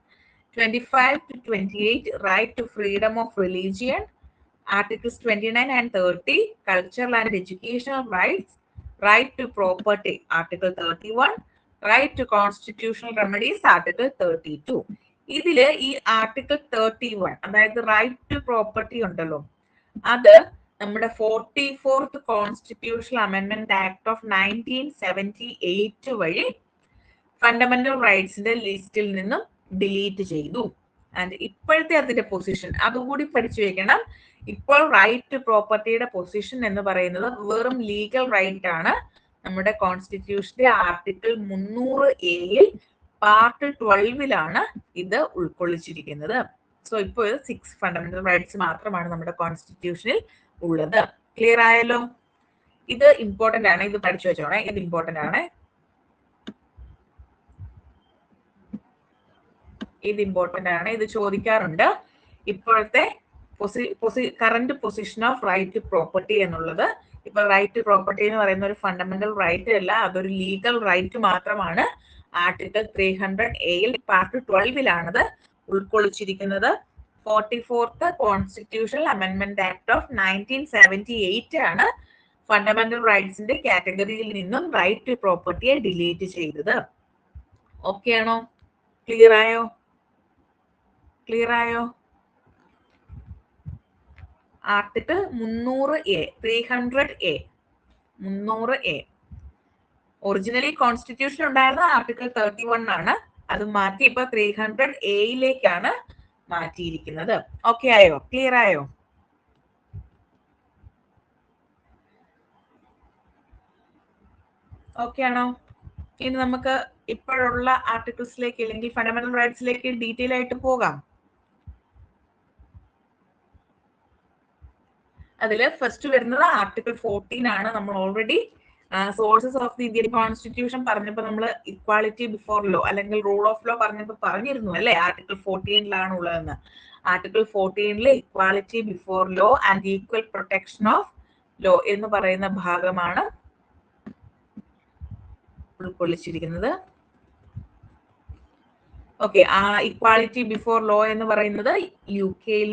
25 to 28 right to freedom of religion. Articles 29 and 30 cultural and educational rights. Right to property, Article 31. Right to constitutional remedies, Article 32. ഇതില് ഈ article 31 അതായത് right to property ഉണ്ടല്ലോ, അത് നമ്മുടെ 44th constitutional അമെൻമെന്റ് act of 1978 വഴി fundamental റൈറ്റ്സിന്റെ ലിസ്റ്റിൽ നിന്നും ഡിലീറ്റ് ചെയ്തു. ആൻഡ് ഇപ്പോഴത്തെ അതിന്റെ പൊസിഷൻ അതുകൂടി പഠിച്ചു വെക്കണം. ഇപ്പോൾ റൈറ്റ് ടു പ്രോപ്പർട്ടിയുടെ പൊസിഷൻ എന്ന് പറയുന്നത് വെറും ലീഗൽ റൈറ്റ് ആണ്. നമ്മുടെ കോൺസ്റ്റിറ്റ്യൂഷന്റെ ആർട്ടിക്കിൾ 300A പാർട്ട് 12ലാണ് ഇത് ഉൾക്കൊള്ളിച്ചിരിക്കുന്നത്. സോ ഇപ്പോൾ 6 ഫണ്ടമെന്റൽ റൈറ്റ്സ് മാത്രമാണ് നമ്മുടെ കോൺസ്റ്റിറ്റ്യൂഷനിൽ ഉള്ളത്. ക്ലിയർ ആയല്ലോ? ഇത് ഇമ്പോർട്ടന്റ് ആണ്, ഇത് പഠിച്ചു വെച്ചോണേ, ഇത് ഇമ്പോർട്ടന്റ് ആണ്. ഇത് ഇമ്പോർട്ടന്റ് ആണ്, ഇത് ചോദിക്കാറുണ്ട്. ഇപ്പോഴത്തെ current position of right to property എന്നുള്ളത്, ഇപ്പൊ റൈറ്റ് ടു പ്രോപ്പർട്ടി എന്ന് പറയുന്ന ഒരു ഫണ്ടമെന്റൽ റൈറ്റ് അല്ല, അതൊരു ലീഗൽ റൈറ്റ് മാത്രമാണ്. ആർട്ടിക്കിൾ 300A പാർട്ട് 12ലാണത് ഉൾക്കൊള്ളിച്ചിരിക്കുന്നത്. 44th കോൺസ്റ്റിറ്റ്യൂഷണൽ അമെൻമെന്റ് ആക്ട് ഓഫ് 1978 ആണ് ഫണ്ടമെന്റൽ റൈറ്റ്സിന്റെ കാറ്റഗറിയിൽ നിന്നും റൈറ്റ് ടു പ്രോപ്പർട്ടിയെ ഡിലീറ്റ് ചെയ്തത്. ഓക്കെ ആണോ? ക്ലിയർ ആയോ? ക്ലിയർ ആയോ? Article 300A 300A originally constitution ഉണ്ടായിരുന്ന ആർട്ടിക്കിൾ 31 ആണ്. അത് മാറ്റി ഇപ്പൊ 300A മാറ്റിയിരിക്കുന്നത്. ഓക്കെ ആയോ? ക്ലിയർ ആയോ? ഓക്കെ ആണോ? ഇനി നമുക്ക് ഇപ്പോഴുള്ള ആർട്ടിക്കിൾസിലേക്ക് അല്ലെങ്കിൽ ഫണ്ടമെന്റൽ റൈറ്റ്സിലേക്ക് ഡീറ്റെയിൽ ആയിട്ട് പോകാം. അതിൽ ഫസ്റ്റ് വരുന്നത് ആർട്ടിക്കിൾ 14 ആണ്. നമ്മൾ already sources of the Indian constitution പറഞ്ഞപ്പോൾ നമ്മൾ ഇക്വാളിറ്റി ബിഫോർ ലോ അല്ലെങ്കിൽ റൂൾ ഓഫ് ലോ പറഞ്ഞപ്പോൾ പറഞ്ഞിരുന്നു അല്ലെ, ആർട്ടിക്കിൾ 14ലാണ് ഉള്ളതെന്ന്. Article 14 equality before law and equal protection of law എന്ന് പറയുന്ന ഭാഗമാണ് ഉൾക്കൊള്ളിച്ചിരിക്കുന്നത്. ഓക്കെ, ആ ഇക്വാളിറ്റി ബിഫോർ ലോ എന്ന് പറയുന്നത് യു കെയിൽ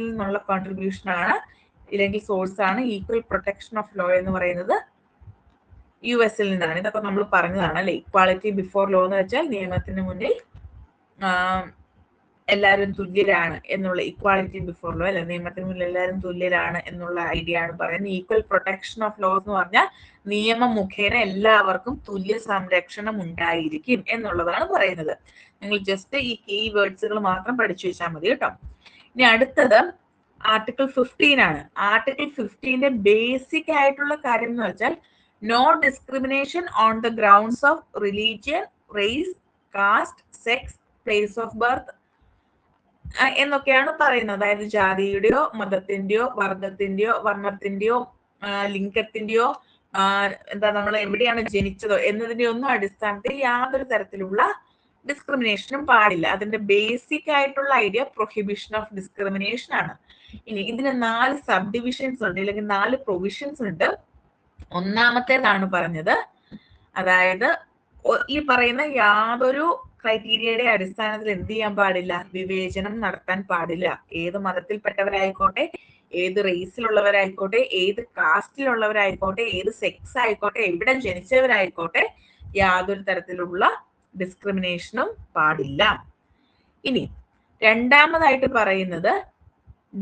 നിന്നുള്ള കോൺട്രിബ്യൂഷൻ ആണ്, ഇല്ലെങ്കിൽ സോഴ്സ് ആണ്. ഈക്വൽ പ്രൊട്ടക്ഷൻ ഓഫ് ലോ എന്ന് പറയുന്നത് US നിന്നാണ്. ഇതൊക്കെ നമ്മൾ പറഞ്ഞതാണ് അല്ലെ. ഇക്വാളിറ്റി ബിഫോർ ലോ എന്ന് വെച്ചാൽ നിയമത്തിന് മുന്നിൽ എല്ലാവരും തുല്യരാണ് എന്നുള്ള, ഇക്വാളിറ്റി ബിഫോർ ലോ അല്ലെ, നിയമത്തിന് മുന്നിൽ എല്ലാവരും തുല്യരാണ് എന്നുള്ള ഐഡിയ ആണ് പറയുന്നത്. ഈക്വൽ പ്രൊട്ടക്ഷൻ ഓഫ് ലോ എന്ന് പറഞ്ഞാൽ നിയമം മുഖേന എല്ലാവർക്കും തുല്യ സംരക്ഷണം ഉണ്ടായിരിക്കും എന്നുള്ളതാണ് പറയുന്നത്. നിങ്ങൾ ജസ്റ്റ് ഈ കീ വേർഡ്സുകൾ മാത്രം പഠിച്ചു വെച്ചാൽ മതി കേട്ടോ. ഇനി അടുത്തത് ആർട്ടിക്കിൾ 15 ആണ്. ആർട്ടിക്കിൾ 15ന്റെ ബേസിക് ആയിട്ടുള്ള കാര്യം എന്ന് വെച്ചാൽ no discrimination on the grounds of religion, race, caste, sex, place of birth എന്നൊക്കെയാണ് പറയുന്നത്. അതായത് ജാതിയുടെയോ മതത്തിന്റെയോ വർഗത്തിന്റെയോ വർണ്ണത്തിന്റെയോ ലിംഗത്തിന്റെയോ നമ്മൾ എവിടെയാണ് ജനിച്ചതോ എന്നതിന്റെ ഒന്നും അടിസ്ഥാനത്തിൽ യാതൊരു തരത്തിലുള്ള ഡിസ്ക്രിമിനേഷനും പാടില്ല. അതിന്റെ ബേസിക് ആയിട്ടുള്ള ഐഡിയ പ്രൊഹിബിഷൻ ഓഫ് ഡിസ്ക്രിമിനേഷൻ ആണ്. ഇനി ഇതിന് 4 സബ് ഡിവിഷൻസ് ഉണ്ട്, അല്ലെങ്കിൽ 4 പ്രൊവിഷൻസ് ഉണ്ട്. ഒന്നാമത്തേതാണ് പറഞ്ഞത്, അതായത് ഈ പറയുന്ന യാതൊരു ക്രൈറ്റീരിയയുടെ അടിസ്ഥാനത്തിൽ എന്ത് ചെയ്യാൻ പാടില്ല, വിവേചനം നടത്താൻ പാടില്ല. ഏത് മതത്തിൽപ്പെട്ടവരായിക്കോട്ടെ, ഏത് റേസിലുള്ളവരായിക്കോട്ടെ, ഏത് കാസ്റ്റിലുള്ളവരായിക്കോട്ടെ, ഏത് സെക്സ് ആയിക്കോട്ടെ, എവിടെ ജനിച്ചവരായിക്കോട്ടെ, യാതൊരു തരത്തിലുള്ള ഡിസ്ക്രിമിനേഷനും പാടില്ല. ഇനി രണ്ടാമതായിട്ട് പറയുന്നത്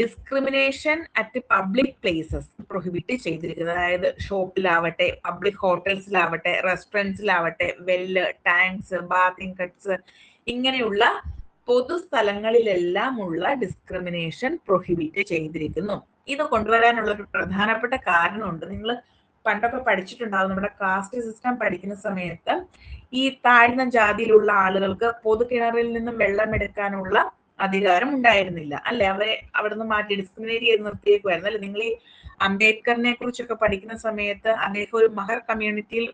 discrimination at public places prohibit ചെയ്തിരിക്കുന്നത്. അതായത് ഷോപ്പിലാവട്ടെ, പബ്ലിക് ഹോട്ടൽസിലാവട്ടെ, റെസ്റ്റോറൻറ്റ്സിലാവട്ടെ, വെല്ല്, ടാങ്ക്സ്, ബാത്തിങ് കട്ട്സ്, ഇങ്ങനെയുള്ള പൊതുസ്ഥലങ്ങളിലെല്ലാം ഉള്ള ഡിസ്ക്രിമിനേഷൻ പ്രൊഹിബിറ്റ് ചെയ്തിരിക്കുന്നു. ഇത് കൊണ്ടുവരാനുള്ള ഒരു പ്രധാനപ്പെട്ട കാരണമുണ്ട്. നിങ്ങൾ പണ്ടൊക്കെ പഠിച്ചിട്ടുണ്ടാവും, നമ്മുടെ കാസ്റ്റ് സിസ്റ്റം പഠിക്കുന്ന സമയത്ത് ഈ താഴ്ന്ന ജാതിയിലുള്ള ആളുകൾക്ക് പൊതുകിണറിൽ നിന്നും വെള്ളമെടുക്കാനുള്ള അധികാരം ഉണ്ടായിരുന്നില്ല അല്ലെ? അവരെ അവിടുന്ന് മാറ്റി ഡിസ്ക്രിമിനേറ്റ് ചെയ്ത് നിർത്തിയേക്കുമായിരുന്നു അല്ലെ? നിങ്ങൾ ഈ അംബേദ്കറിനെ കുറിച്ചൊക്കെ പഠിക്കുന്ന സമയത്ത് അദ്ദേഹം ഒരു മഹർ കമ്മ്യൂണിറ്റിയിൽ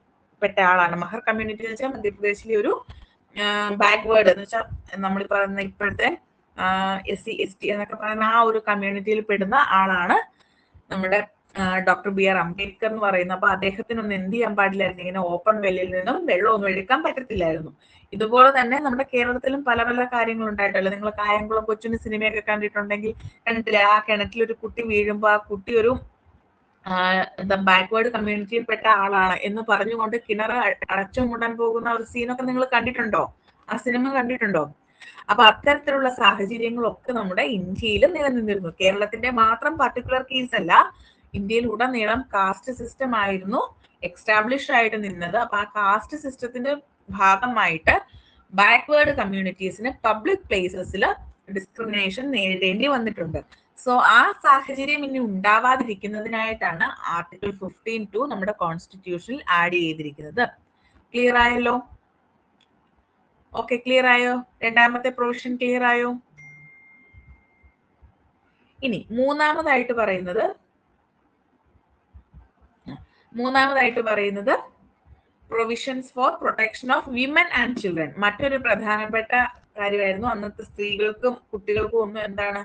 പെട്ട ആളാണ്. മഹർ കമ്മ്യൂണിറ്റി എന്ന് വെച്ചാൽ മധ്യപ്രദേശിലെ ഒരു ബാക്ക്വേർഡ് എന്ന് വെച്ചാൽ നമ്മൾ പറയുന്ന ഇപ്പോഴത്തെ SC ST എന്നൊക്കെ പറയുന്ന ആ ഒരു കമ്മ്യൂണിറ്റിയിൽ പെടുന്ന ആളാണ് നമ്മുടെ ഡോക്ടർ BR അംബേദ്കർ എന്ന് പറയുന്നത്. അപ്പൊ അദ്ദേഹത്തിനൊന്നും എന്ത് ചെയ്യാൻ പാടില്ലായിരുന്നു, ഇങ്ങനെ ഓപ്പൺ വെല്ലിൽ നിന്നും വെള്ളമൊന്നും എടുക്കാൻ പറ്റത്തില്ലായിരുന്നു. ഇതുപോലെ തന്നെ നമ്മുടെ കേരളത്തിലും പല പല കാര്യങ്ങൾ ഉണ്ടായിട്ടല്ലോ. നിങ്ങൾ കായംകുളം കൊച്ചിന് സിനിമയൊക്കെ കണ്ടിട്ടുണ്ടെങ്കിൽ കണ്ടിട്ടില്ല, ആ കിണറ്റിൽ ഒരു കുട്ടി വീഴുമ്പോ ആ കുട്ടി ഒരു എന്താ ബാക്ക്വേർഡ് കമ്മ്യൂണിറ്റിയിൽപ്പെട്ട ആളാണ് എന്ന് പറഞ്ഞുകൊണ്ട് കിണർ അടച്ചു മൂടാൻ പോകുന്ന ഒരു സീനൊക്കെ നിങ്ങൾ കണ്ടിട്ടുണ്ടോ? ആ സിനിമ കണ്ടിട്ടുണ്ടോ? അപ്പൊ അത്തരത്തിലുള്ള സാഹചര്യങ്ങളൊക്കെ നമ്മുടെ ഇന്ത്യയിൽ നിലനിന്നിരുന്നു. കേരളത്തിന്റെ മാത്രം പർട്ടിക്കുലർ കേസ് അല്ല, ഇന്ത്യയിൽ ഉടനീളം കാസ്റ്റ് സിസ്റ്റം ആയിരുന്നു എക്സ്റ്റാബ്ലിഷ് ആയിട്ട് നിന്നത്. അപ്പൊ ആ കാസ്റ്റ് സിസ്റ്റത്തിന്റെ ഭാഗമായിട്ട് ബാക്ക്വേർഡ് കമ്മ്യൂണിറ്റീസിന് പബ്ലിക് പ്ലേസസിൽ ഡിസ്ക്രിമിനേഷൻ നേരിടേണ്ടി വന്നിട്ടുണ്ട്. സോ ആ സാഹചര്യം ഇനി ഉണ്ടാവാതിരിക്കുന്നതിനായിട്ടാണ് ആർട്ടിക്കിൾ 15(2) നമ്മുടെ കോൺസ്റ്റിറ്റ്യൂഷനിൽ ആഡ് ചെയ്തിരിക്കുന്നത്. ക്ലിയർ ആയല്ലോ? ഓക്കെ, ക്ലിയർ ആയോ? രണ്ടാമത്തെ പ്രൊവിഷൻ ക്ലിയർ ആയോ? ഇനി മൂന്നാമതായിട്ട് പറയുന്നത് provisions for protection of women and children. മറ്റൊരു പ്രധാനപ്പെട്ട കാര്യമായിരുന്നു. അന്നത്തെ സ്ത്രീകൾക്കും കുട്ടികൾക്കും ഒന്നും എന്താണ്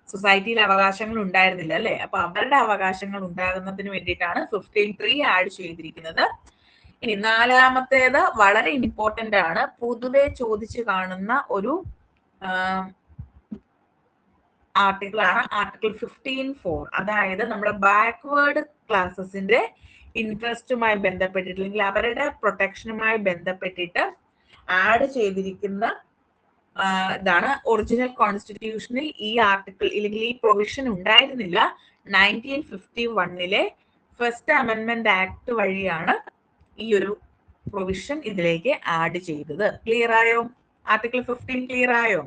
സൊസൈറ്റിയിൽ അവകാശങ്ങൾ ഉണ്ടായിരുന്നില്ല അല്ലെ? അപ്പൊ അവരുടെ അവകാശങ്ങൾ ഉണ്ടാകുന്നതിന് വേണ്ടിയിട്ടാണ് 15(3) ആഡ് ചെയ്തിരിക്കുന്നത്. ഇനി നാലാമത്തേത് വളരെ ഇമ്പോർട്ടന്റ് ആണ്, പൊതുവെ ചോദിച്ചു കാണുന്ന ഒരു ആർട്ടിക്കിൾ ആണ് ആർട്ടിക്കിൾ 15(4). അതായത് നമ്മുടെ ബാക്ക്വേർഡ് ക്ലാസസിന്റെ ഇൻട്രസ്റ്റുമായി ബന്ധപ്പെട്ടിട്ട് അല്ലെങ്കിൽ അവരുടെ പ്രൊട്ടക്ഷനുമായി ബന്ധപ്പെട്ടിട്ട് ആഡ് ചെയ്തിരിക്കുന്ന ഇതാണ്. ഒറിജിനൽ കോൺസ്റ്റിറ്റ്യൂഷനിൽ ഈ ആർട്ടിക്കിൾ അല്ലെങ്കിൽ ഈ പ്രൊവിഷൻ ഉണ്ടായിരുന്നില്ല. 1951 ഫസ്റ്റ് അമെൻമെന്റ് ആക്ട് വഴിയാണ് ഈ ഒരു പ്രൊവിഷൻ ഇതിലേക്ക് ആഡ് ചെയ്തത്. ക്ലിയർ ആയോ? ആർട്ടിക്കിൾ 15 ക്ലിയർ ആയോ?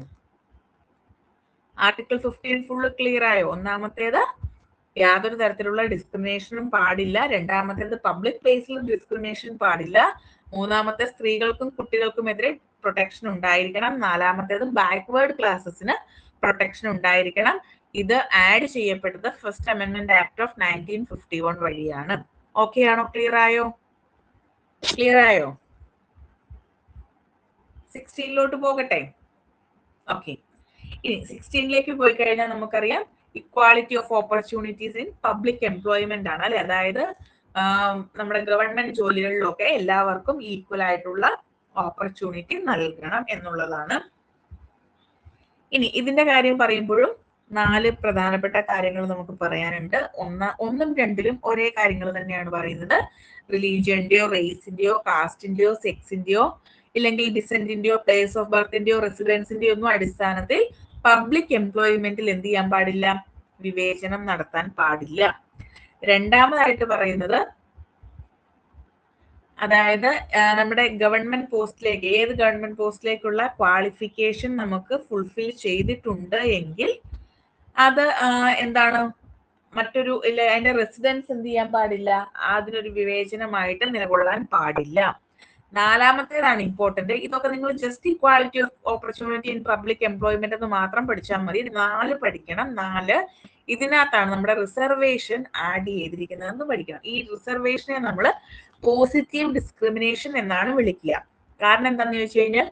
ആർട്ടിക്കിൾ 15 ഫുള്ള് ക്ലിയർ ആയോ? ഒന്നാമത്തേത് യാതൊരു തരത്തിലുള്ള ഡിസ്ക്രിമിനേഷനും പാടില്ല. രണ്ടാമത്തേത് പബ്ലിക് പ്ലേസിൽ ഡിസ്ക്രിമിനേഷൻ പാടില്ല. മൂന്നാമത്തെ സ്ത്രീകൾക്കും കുട്ടികൾക്കും എതിരെ പ്രൊട്ടക്ഷൻ ഉണ്ടായിരിക്കണം. നാലാമത്തേത് ബാക്ക്വേർഡ് ക്ലാസസിന് പ്രൊട്ടക്ഷൻ ഉണ്ടായിരിക്കണം. ഇത് ആഡ് ചെയ്യപ്പെട്ടത് ഫസ്റ്റ് അമെൻമെന്റ് ആക്ട് ഓഫ് 1951 വഴിയാണ്. ഓക്കെ ആണോ? ക്ലിയർ ആയോ? ക്ലിയർ ആയോ? 16 പോകട്ടെ. ഓക്കെ, ഇനി 16 പോയി കഴിഞ്ഞാൽ നമുക്കറിയാം equality of opportunities in public employment ആണ് അല്ലെ? അതായത് നമ്മുടെ ഗവൺമെന്റ് ജോലികളിലൊക്കെ എല്ലാവർക്കും ഈക്വൽ ആയിട്ടുള്ള ഓപ്പർച്യൂണിറ്റി നൽകണം എന്നുള്ളതാണ്. ഇനി ഇതിന്റെ കാര്യം പറയുമ്പോഴും 4 പ്രധാനപ്പെട്ട കാര്യങ്ങൾ നമുക്ക് പറയാനുണ്ട്. ഒന്നും രണ്ടിലും ഒരേ കാര്യങ്ങൾ തന്നെയാണ് പറയുന്നത്. റിലീജിയന്റെയോ റേസിന്റെയോ കാസ്റ്റിന്റെയോ സെക്സിന്റെയോ ഇല്ലെങ്കിൽ ഡിസെന്റിന്റെയോ പ്ലേസ് ഓഫ് ബർത്തിന്റെയോ റെസിഡൻസിന്റെയോ ഒന്നും അടിസ്ഥാനത്തിൽ പബ്ലിക് എംപ്ലോയ്മെന്റിൽ എന്ത് ചെയ്യാൻ പാടില്ല? വിവേചനം നടത്താൻ പാടില്ല. രണ്ടാമതായിട്ട് പറയുന്നത്, അതായത് നമ്മുടെ ഗവൺമെന്റ് പോസ്റ്റിലേക്ക്, ഏത് ഗവൺമെന്റ് പോസ്റ്റിലേക്കുള്ള ക്വാളിഫിക്കേഷൻ നമുക്ക് ഫുൾഫിൽ ചെയ്തിട്ടുണ്ട് എങ്കിൽ അത് എന്താണ് മറ്റൊരു അതിന്റെ റെസിഡൻസ് എന്ത് ചെയ്യാൻ പാടില്ല? അതിനൊരു വിവേചനമായിട്ട് നിലകൊള്ളാൻ പാടില്ല. നാലാമത്തേതാണ് ഇമ്പോർട്ടന്റ്. ഇതൊക്കെ നിങ്ങൾ just equality of opportunity in public employment എന്ന് മാത്രം പഠിച്ചാൽ മതി. 4 പഠിക്കണം. 4 ഇതിനകത്താണ് നമ്മുടെ റിസർവേഷൻ ആഡ് ചെയ്തിരിക്കുന്നതെന്ന് പഠിക്കണം. ഈ റിസർവേഷനെ നമ്മൾ പോസിറ്റീവ് ഡിസ്ക്രിമിനേഷൻ എന്നാണ് വിളിക്കുക. കാരണം എന്താണെന്ന് ചോദിച്ചു കഴിഞ്ഞാൽ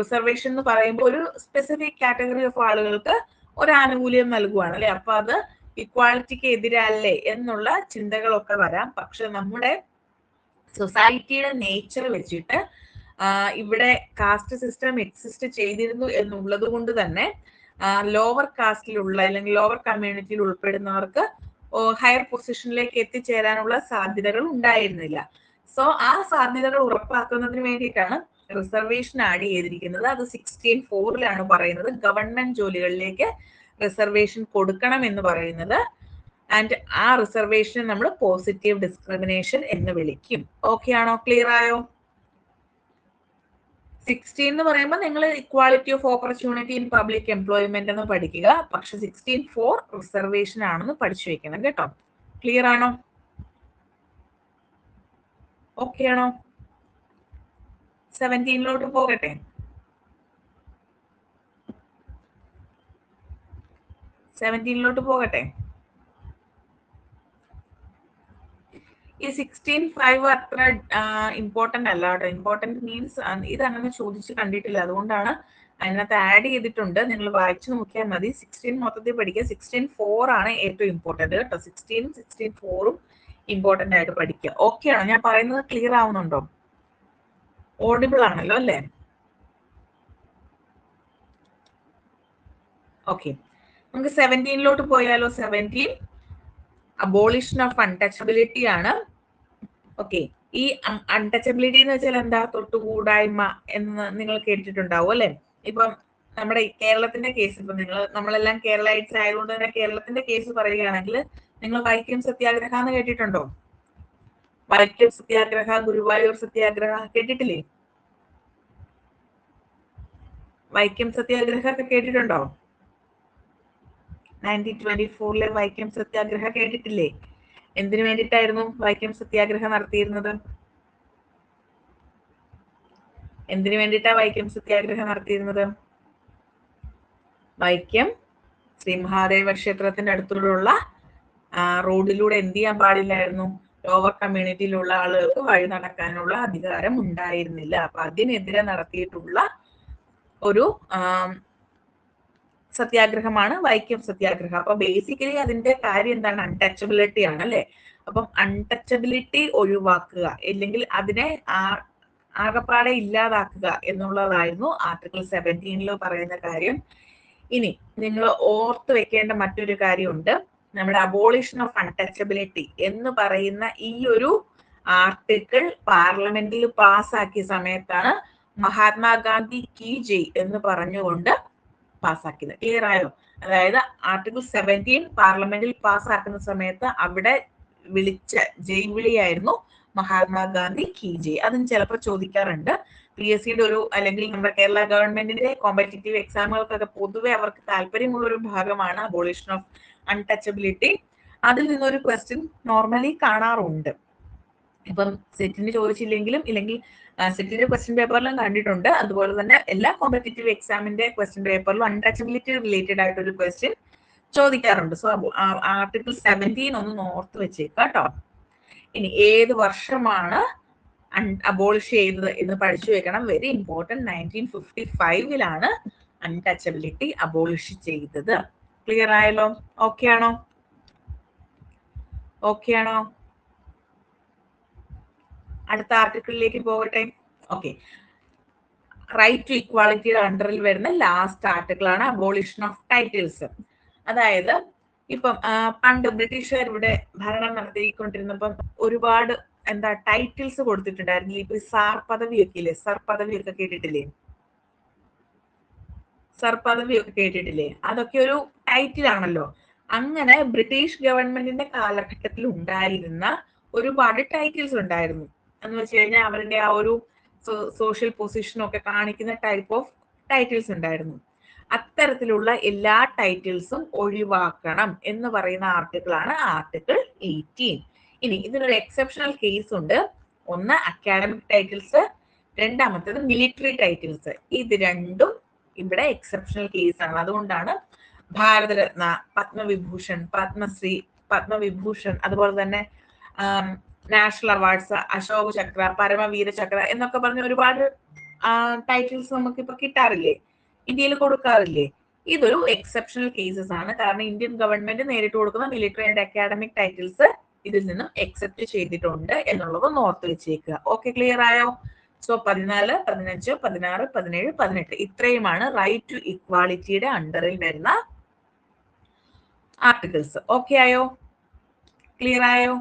റിസർവേഷൻ എന്ന് പറയുമ്പോൾ ഒരു സ്പെസിഫിക് കാറ്റഗറി ഓഫ് ആളുകൾക്ക് ഒരു ആനുകൂല്യം നൽകുവാണ് അല്ലെ? അപ്പൊ അത് ഇക്വാളിറ്റിക്ക് എതിരല്ലേ എന്നുള്ള ചിന്തകളൊക്കെ വരാം. പക്ഷെ നമ്മുടെ സൊസൈറ്റിയുടെ നേച്ചർ വെച്ചിട്ട് ഇവിടെ കാസ്റ്റ് സിസ്റ്റം എക്സിസ്റ്റ് ചെയ്തിരുന്നു എന്നുള്ളത് കൊണ്ട് തന്നെ ലോവർ കാസ്റ്റിലുള്ള അല്ലെങ്കിൽ ലോവർ കമ്മ്യൂണിറ്റിയിൽ ഉൾപ്പെടുന്നവർക്ക് ഹയർ പൊസിഷനിലേക്ക് എത്തിച്ചേരാനുള്ള സാധ്യതകൾ ഉണ്ടായിരുന്നില്ല. സോ ആ സാധ്യതകൾ ഉറപ്പാക്കുന്നതിന് വേണ്ടിയിട്ടാണ് റിസർവേഷൻ ആഡ് ചെയ്തിരിക്കുന്നത്. അത് 16(4) പറയുന്നത് ഗവൺമെന്റ് ജോലികളിലേക്ക് റിസർവേഷൻ കൊടുക്കണം എന്ന് പറയുന്നത്. ആൻഡ് ആ റിസർവേഷൻ നമ്മൾ പോസിറ്റീവ് ഡിസ്ക്രിമിനേഷൻ എന്ന് വിളിക്കും. ഓക്കെ ആണോ? ക്ലിയർ ആയോ? 16 എന്ന് പറയുമ്പോൾ നിങ്ങൾ equality of opportunity in public employment എന്ന് പഠിക്കുക. പക്ഷെ 16(4) റിസർവേഷൻ ആണെന്ന് പഠിച്ചു വെക്കണം കേട്ടോ. ക്ലിയർ ആണോ? ഓക്കെ ആണോ? 17 പോകട്ടെ. 17 പോകട്ടെ. ഈ 16(5) അത്ര ഇമ്പോർട്ടന്റ് അല്ല കേട്ടോ. ഇമ്പോർട്ടന്റ് മീൻസ് ഇത് അങ്ങനെ ചോദിച്ച് കണ്ടിട്ടില്ല, അതുകൊണ്ടാണ് അതിനകത്ത് ആഡ് ചെയ്തിട്ടുണ്ട്. നിങ്ങൾ വായിച്ചു നോക്കിയാൽ മതി. 16 മൊത്തത്തിൽ പഠിക്കുക. 16(4) ആണ് ഏറ്റവും ഇമ്പോർട്ടന്റ് കേട്ടോ. 16, 16(4) ഇമ്പോർട്ടന്റ് ആയിട്ട് പഠിക്കുക. ഓക്കെ ആണോ? ഞാൻ പറയുന്നത് ക്ലിയർ ആവുന്നുണ്ടോ? ഓഡിബിൾ ആണല്ലോ അല്ലേ? ഓക്കെ, നമുക്ക് 17 പോയാലോ. 17 അബോളിഷൻ ഓഫ് അൺടച്ചബിലിറ്റി ആണ്. ഓക്കെ, ഈ അൺടച്ചബിലിറ്റി എന്ന് വെച്ചാൽ എന്താ? തൊട്ടുകൂടായ്മ എന്ന് നിങ്ങൾ കേട്ടിട്ടുണ്ടാവും അല്ലെ? ഇപ്പം നമ്മുടെ കേരളത്തിന്റെ കേസ്, ഇപ്പൊ നമ്മളെല്ലാം കേരളൈറ്റ്സ് ആയതുകൊണ്ട് തന്നെ കേരളത്തിന്റെ കേസ് പറയുകയാണെങ്കിൽ, നിങ്ങൾ വൈക്കം സത്യാഗ്രഹ എന്ന് കേട്ടിട്ടുണ്ടോ? വൈക്കം സത്യാഗ്രഹ, ഗുരുവായൂർ സത്യാഗ്രഹ കേട്ടിട്ടില്ലേ? വൈക്കം സത്യാഗ്രഹ ഒക്കെ കേട്ടിട്ടുണ്ടോ? 1924 വൈക്കം സത്യാഗ്രഹ കേട്ടിട്ടില്ലേ? എന്തിനു വേണ്ടിയിട്ടായിരുന്നു വൈക്കം സത്യാഗ്രഹം നടത്തിയിരുന്നത്? എന്തിനു വേണ്ടിയിട്ടാ വൈക്കം സത്യാഗ്രഹം നടത്തിയിരുന്നത്? വൈക്കം ശ്രീ മഹാദേവ ക്ഷേത്രത്തിന്റെ അടുത്തുള്ള റോഡിലൂടെ എന്ത് ചെയ്യാൻ പാടില്ലായിരുന്നു? ലോവർ കമ്മ്യൂണിറ്റിയിലുള്ള ആളുകൾക്ക് വഴി നടക്കാനുള്ള അധികാരം ഉണ്ടായിരുന്നില്ല. അപ്പൊ അതിനെതിരെ നടത്തിയിട്ടുള്ള ഒരു സത്യാഗ്രഹമാണ് വൈക്കം സത്യാഗ്രഹം. അപ്പൊ ബേസിക്കലി അതിന്റെ കാര്യം എന്താണ്? അൺടച്ചബിലിറ്റി ആണ് അല്ലെ? അപ്പം അൺടച്ചബിലിറ്റി ഒഴിവാക്കുക, അല്ലെങ്കിൽ അതിനെ ആകപ്പാടെ ഇല്ലാതാക്കുക എന്നുള്ളതായിരുന്നു ആർട്ടിക്കിൾ 17 പറയുന്ന കാര്യം. ഇനി നിങ്ങൾ ഓർത്ത് വെക്കേണ്ട മറ്റൊരു കാര്യമുണ്ട്. നമ്മുടെ അബോളിഷൻ ഓഫ് അൺടച്ചബിലിറ്റി എന്ന് പറയുന്ന ഈ ഒരു ആർട്ടിക്കിൾ പാർലമെന്റിൽ പാസ്സാക്കിയ സമയത്താണ് മഹാത്മാഗാന്ധി കി ജയ് എന്ന് പറഞ്ഞുകൊണ്ട് പാസ്സാക്കിയത്. ക്ലിയർ ആയോ? അതായത് ആർട്ടിക്കിൾ 17 പാർലമെന്റിൽ പാസ്സാക്കുന്ന സമയത്ത് അവിടെ വിളിച്ച ജയ് വിളിയായിരുന്നു മഹാത്മാഗാന്ധി കി ജയ്. അതും ചിലപ്പോൾ ചോദിക്കാറുണ്ട്. PSCയുടെ ഒരു, അല്ലെങ്കിൽ നമ്മുടെ കേരള ഗവൺമെന്റിന്റെ കോമ്പറ്റേറ്റീവ് എക്സാമുകൾക്കൊക്കെ പൊതുവെ അവർക്ക് താല്പര്യമുള്ള ഒരു ഭാഗമാണ് അബോളിഷൻ ഓഫ് അൺടച്ചബിലിറ്റി. അതിൽ നിന്നൊരു ക്വസ്റ്റ്യൻ നോർമലി കാണാറുണ്ട്. ഇപ്പം സെറ്റിന് ചോദിച്ചില്ലെങ്കിലും, ഇല്ലെങ്കിൽ സെറ്റിന്റെ ക്വസ്റ്റ്യൻ പേപ്പറിലും കണ്ടിട്ടുണ്ട്. അതുപോലെ തന്നെ എല്ലാ കോമ്പറ്റേറ്റീവ് എക്സാമിന്റെ ക്വസ്റ്റ്യൻ പേപ്പറിലും അൺടച്ചബിലിറ്റി റിലേറ്റഡ് ആയിട്ടൊരു ക്വസ്റ്റ്യൻ ചോദിക്കാറുണ്ട്. സോ ആർട്ടിക്കിൾ 17 ഒന്ന് ഓർത്ത് വെച്ചേക്കാം കേട്ടോ. ഇനി ഏത് വർഷമാണ് അബോളിഷ് ചെയ്തത് എന്ന് പഠിച്ചു വെക്കണം. Very important. 1955 അൺടച്ചബിലിറ്റി അബോളിഷ് ചെയ്തത്. ക്ലിയർ ആയല്ലോ? ഓക്കെ ആണോ? ഓക്കെ ആണോ? അടുത്ത ആർട്ടിക്കിളിലേക്ക് പോകട്ടെ. ഓക്കെ, റൈറ്റ് ടു ഇക്വാളിറ്റിയുടെ അണ്ടറിൽ വരുന്ന ലാസ്റ്റ് ആർട്ടിക്കിൾ ആണ് അബോളിഷൻ ഓഫ് ടൈറ്റിൽസ്. അതായത് ഇപ്പം പണ്ട് ബ്രിട്ടീഷുകാർ ഇവിടെ ഭരണം നടത്തിക്കൊണ്ടിരുന്നപ്പം ഒരുപാട് ടൈറ്റിൽസ് കൊടുത്തിട്ടുണ്ടായിരുന്നില്ല. ഇപ്പൊ സാർ പദവിയൊക്കെ ഇല്ലേ? സർ പദവിയൊക്കെ കേട്ടിട്ടില്ലേ? സർ പദവിയൊക്കെ കേട്ടിട്ടില്ലേ? അതൊക്കെ ഒരു ടൈറ്റിൽ ആണല്ലോ. അങ്ങനെ ബ്രിട്ടീഷ് ഗവൺമെന്റിന്റെ കാലഘട്ടത്തിൽ ഉണ്ടായിരുന്ന ഒരുപാട് ടൈറ്റിൽസ് ഉണ്ടായിരുന്നു. എന്ന് വെച്ച് കഴിഞ്ഞാൽ അവരുടെ ആ ഒരു സോഷ്യൽ പൊസിഷനൊക്കെ കാണിക്കുന്ന ടൈപ്പ് ഓഫ് ടൈറ്റിൽസ് ഉണ്ടായിരുന്നു. അത്തരത്തിലുള്ള എല്ലാ ടൈറ്റിൽസും ഒഴിവാക്കണം എന്ന് പറയുന്ന ആർട്ടിക്കിൾ ആണ് ആർട്ടിക്കിൾ 18. ഇനി ഇതിനൊരു എക്സെപ്ഷണൽ കേസ് ഉണ്ട്. ഒന്ന് അക്കാഡമിക് ടൈറ്റിൽസ്, രണ്ടാമത്തേത് മിലിറ്ററി ടൈറ്റിൽസ്. ഇത് രണ്ടും ഇവിടെ എക്സെപ്ഷണൽ കേസ് ആണ്. അതുകൊണ്ടാണ് ഭാരതരത്ന, പത്മവിഭൂഷൺ, പത്മശ്രീ, പത്മവിഭൂഷൺ, അതുപോലെ തന്നെ നാഷണൽ അവാർഡ്സ്, അശോക ചക്ര, പരമവീര ചക്ര എന്നൊക്കെ പറഞ്ഞ ഒരുപാട് ടൈറ്റിൽസ് നമുക്ക് ഇപ്പൊ കിട്ടാറില്ലേ? ഇന്ത്യയിൽ കൊടുക്കാറില്ലേ? ഇതൊരു എക്സെപ്ഷണൽ കേസസ് ആണ്. കാരണം ഇന്ത്യൻ ഗവൺമെന്റ് നേരിട്ട് കൊടുക്കുന്ന മിലിറ്ററി ആൻഡ് അക്കാഡമിക് ടൈറ്റിൽസ് ഇതിൽ നിന്നും എക്സെപ്റ്റ് ചെയ്തിട്ടുണ്ട് എന്നുള്ളത് ഓർത്ത് വെച്ചേക്കുക. ഓക്കെ, ക്ലിയർ ആയോ? സോ 14, 15, 16, 17, 18 ഇത്രയുമാണ് റൈറ്റ് ടു ഇക്വാളിറ്റിയുടെ അണ്ടറിൽ വരുന്ന ആർട്ടിക്കിൾസ്. ഓക്കെ ആയോ? ക്ലിയർ ആയോ?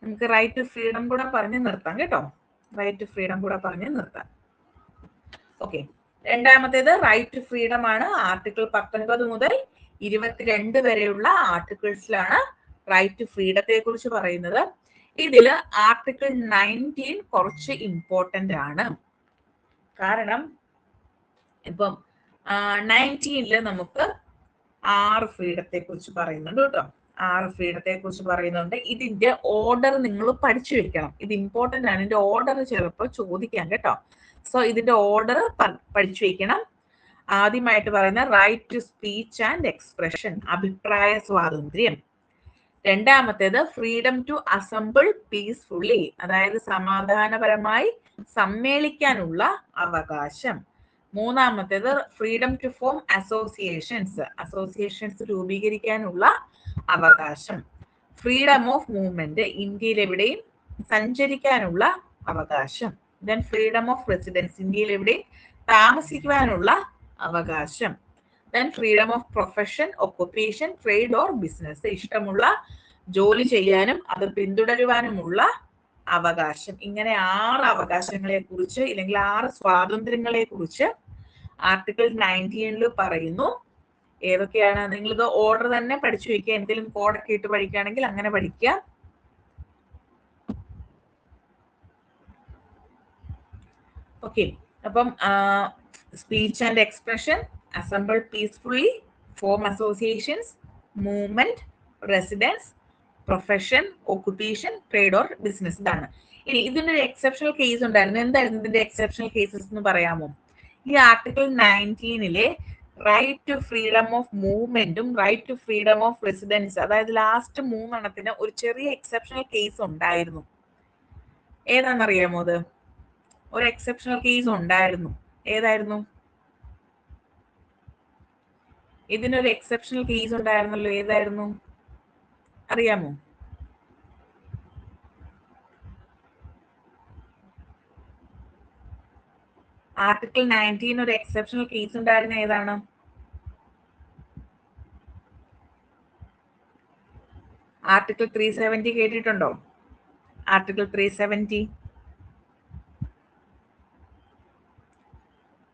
നമുക്ക് റൈറ്റ് ടു ഫ്രീഡം കൂടെ പറഞ്ഞ് നിർത്താം കേട്ടോ. റൈറ്റ് ടു ഫ്രീഡം കൂടെ പറഞ്ഞ് നിർത്താം. ഓക്കെ, രണ്ടാമത്തേത് റൈറ്റ് ടു ഫ്രീഡം ആണ്. ആർട്ടിക്കിൾ 19 മുതൽ 22 വരെയുള്ള ആർട്ടിക്കിൾസിലാണ് റൈറ്റ് ടു ഫ്രീഡത്തെ കുറിച്ച് പറയുന്നത്. ഇതില് ആർട്ടിക്കിൾ 19 കുറച്ച് ഇമ്പോർട്ടന്റ് ആണ്. കാരണം ഇപ്പം 19 നമുക്ക് 6 ഫ്രീഡത്തെ കുറിച്ച് പറയുന്നുണ്ട് കേട്ടോ. 6 ഫ്രീഡത്തെ കുറിച്ച് പറയുന്നുണ്ട്. ഇതിന്റെ ഓർഡർ നിങ്ങൾ പഠിച്ചു വെക്കണം. ഇത് ഇമ്പോർട്ടന്റ് ആണ്. ഇതിന്റെ ഓർഡർ ചിലപ്പോൾ ചോദിക്കാം കേട്ടോ. സോ ഇതിന്റെ ഓർഡർ പഠിച്ചു വെക്കണം. ആദ്യമായിട്ട് പറയുന്ന right to speech and expression, അഭിപ്രായ സ്വാതന്ത്ര്യം. രണ്ടാമത്തേത് ഫ്രീഡം ടു അസംബിൾ പീസ്ഫുള്ളി, അതായത് സമാധാനപരമായി സമ്മേളിക്കാനുള്ള അവകാശം. മൂന്നാമത്തേത് freedom to form associations, associations രൂപീകരിക്കാനുള്ള അവകാശം. ഫ്രീഡം ഓഫ് മൂവ്മെന്റ്, ഇന്ത്യയിൽ എവിടെയും സഞ്ചരിക്കാനുള്ള അവകാശം. ദെൻ ഫ്രീഡം ഓഫ് റെസിഡൻസ്, ഇന്ത്യയിൽ എവിടെയും താമസിക്കുവാനുള്ള അവകാശം. Then freedom of profession, occupation, trade or business, ഇഷ്ടമുള്ള ജോലി ചെയ്യാനും അത് പിന്തുടരുവാനുമുള്ള അവകാശം. ഇങ്ങനെ 6 അവകാശങ്ങളെ കുറിച്ച് ഇല്ലെങ്കിൽ 6 സ്വാതന്ത്ര്യങ്ങളെ കുറിച്ച് ആർട്ടിക്കിൾ 19 പറയുന്നു. ഏതൊക്കെയാണ്? നിങ്ങളിത് ഓർഡർ തന്നെ പഠിച്ചു വെക്കുക. എന്തെങ്കിലും കോഡൊക്കെ ഇട്ട് പഠിക്കുകയാണെങ്കിൽ അങ്ങനെ പഠിക്കുക. ഓക്കെ, അപ്പം speech and expression, assemble peacefully, form associations, movement, residence, profession, occupation, trade or business. ഇതാണ്. ഇനി ഇതിന്റെ ഒരു എക്സെപ്ഷണൽ കേസ് ഉണ്ടായിരുന്നു. എന്തായിരുന്നു ഇതിന്റെ എക്സെപ്ഷണൽ കേസസ് എന്ന് പറയാമോ? ഈ article 19 right to freedom of മൂവ്മെന്റും right to freedom of residence, അതായത് ലാസ്റ്റ് 3 ഒരു ചെറിയ എക്സെപ്ഷണൽ കേസ് ഉണ്ടായിരുന്നു. ഏതാണെന്നറിയാമോ? അത് ഒരു എക്സെപ്ഷണൽ കേസ് ഉണ്ടായിരുന്നു. ഏതായിരുന്നു? ഇതിനൊരു എക്സെപ്ഷണൽ കേസ് ഉണ്ടായിരുന്നല്ലോ. ഏതായിരുന്നു? അറിയാമോ? ആർട്ടിക്കിൾ 19 ഒരു എക്സെപ്ഷണൽ കേസ് ഉണ്ടായിരുന്ന ഏതാണ്? ആർട്ടിക്കിൾ 370 കേട്ടിട്ടുണ്ടോ? ആർട്ടിക്കിൾ 370,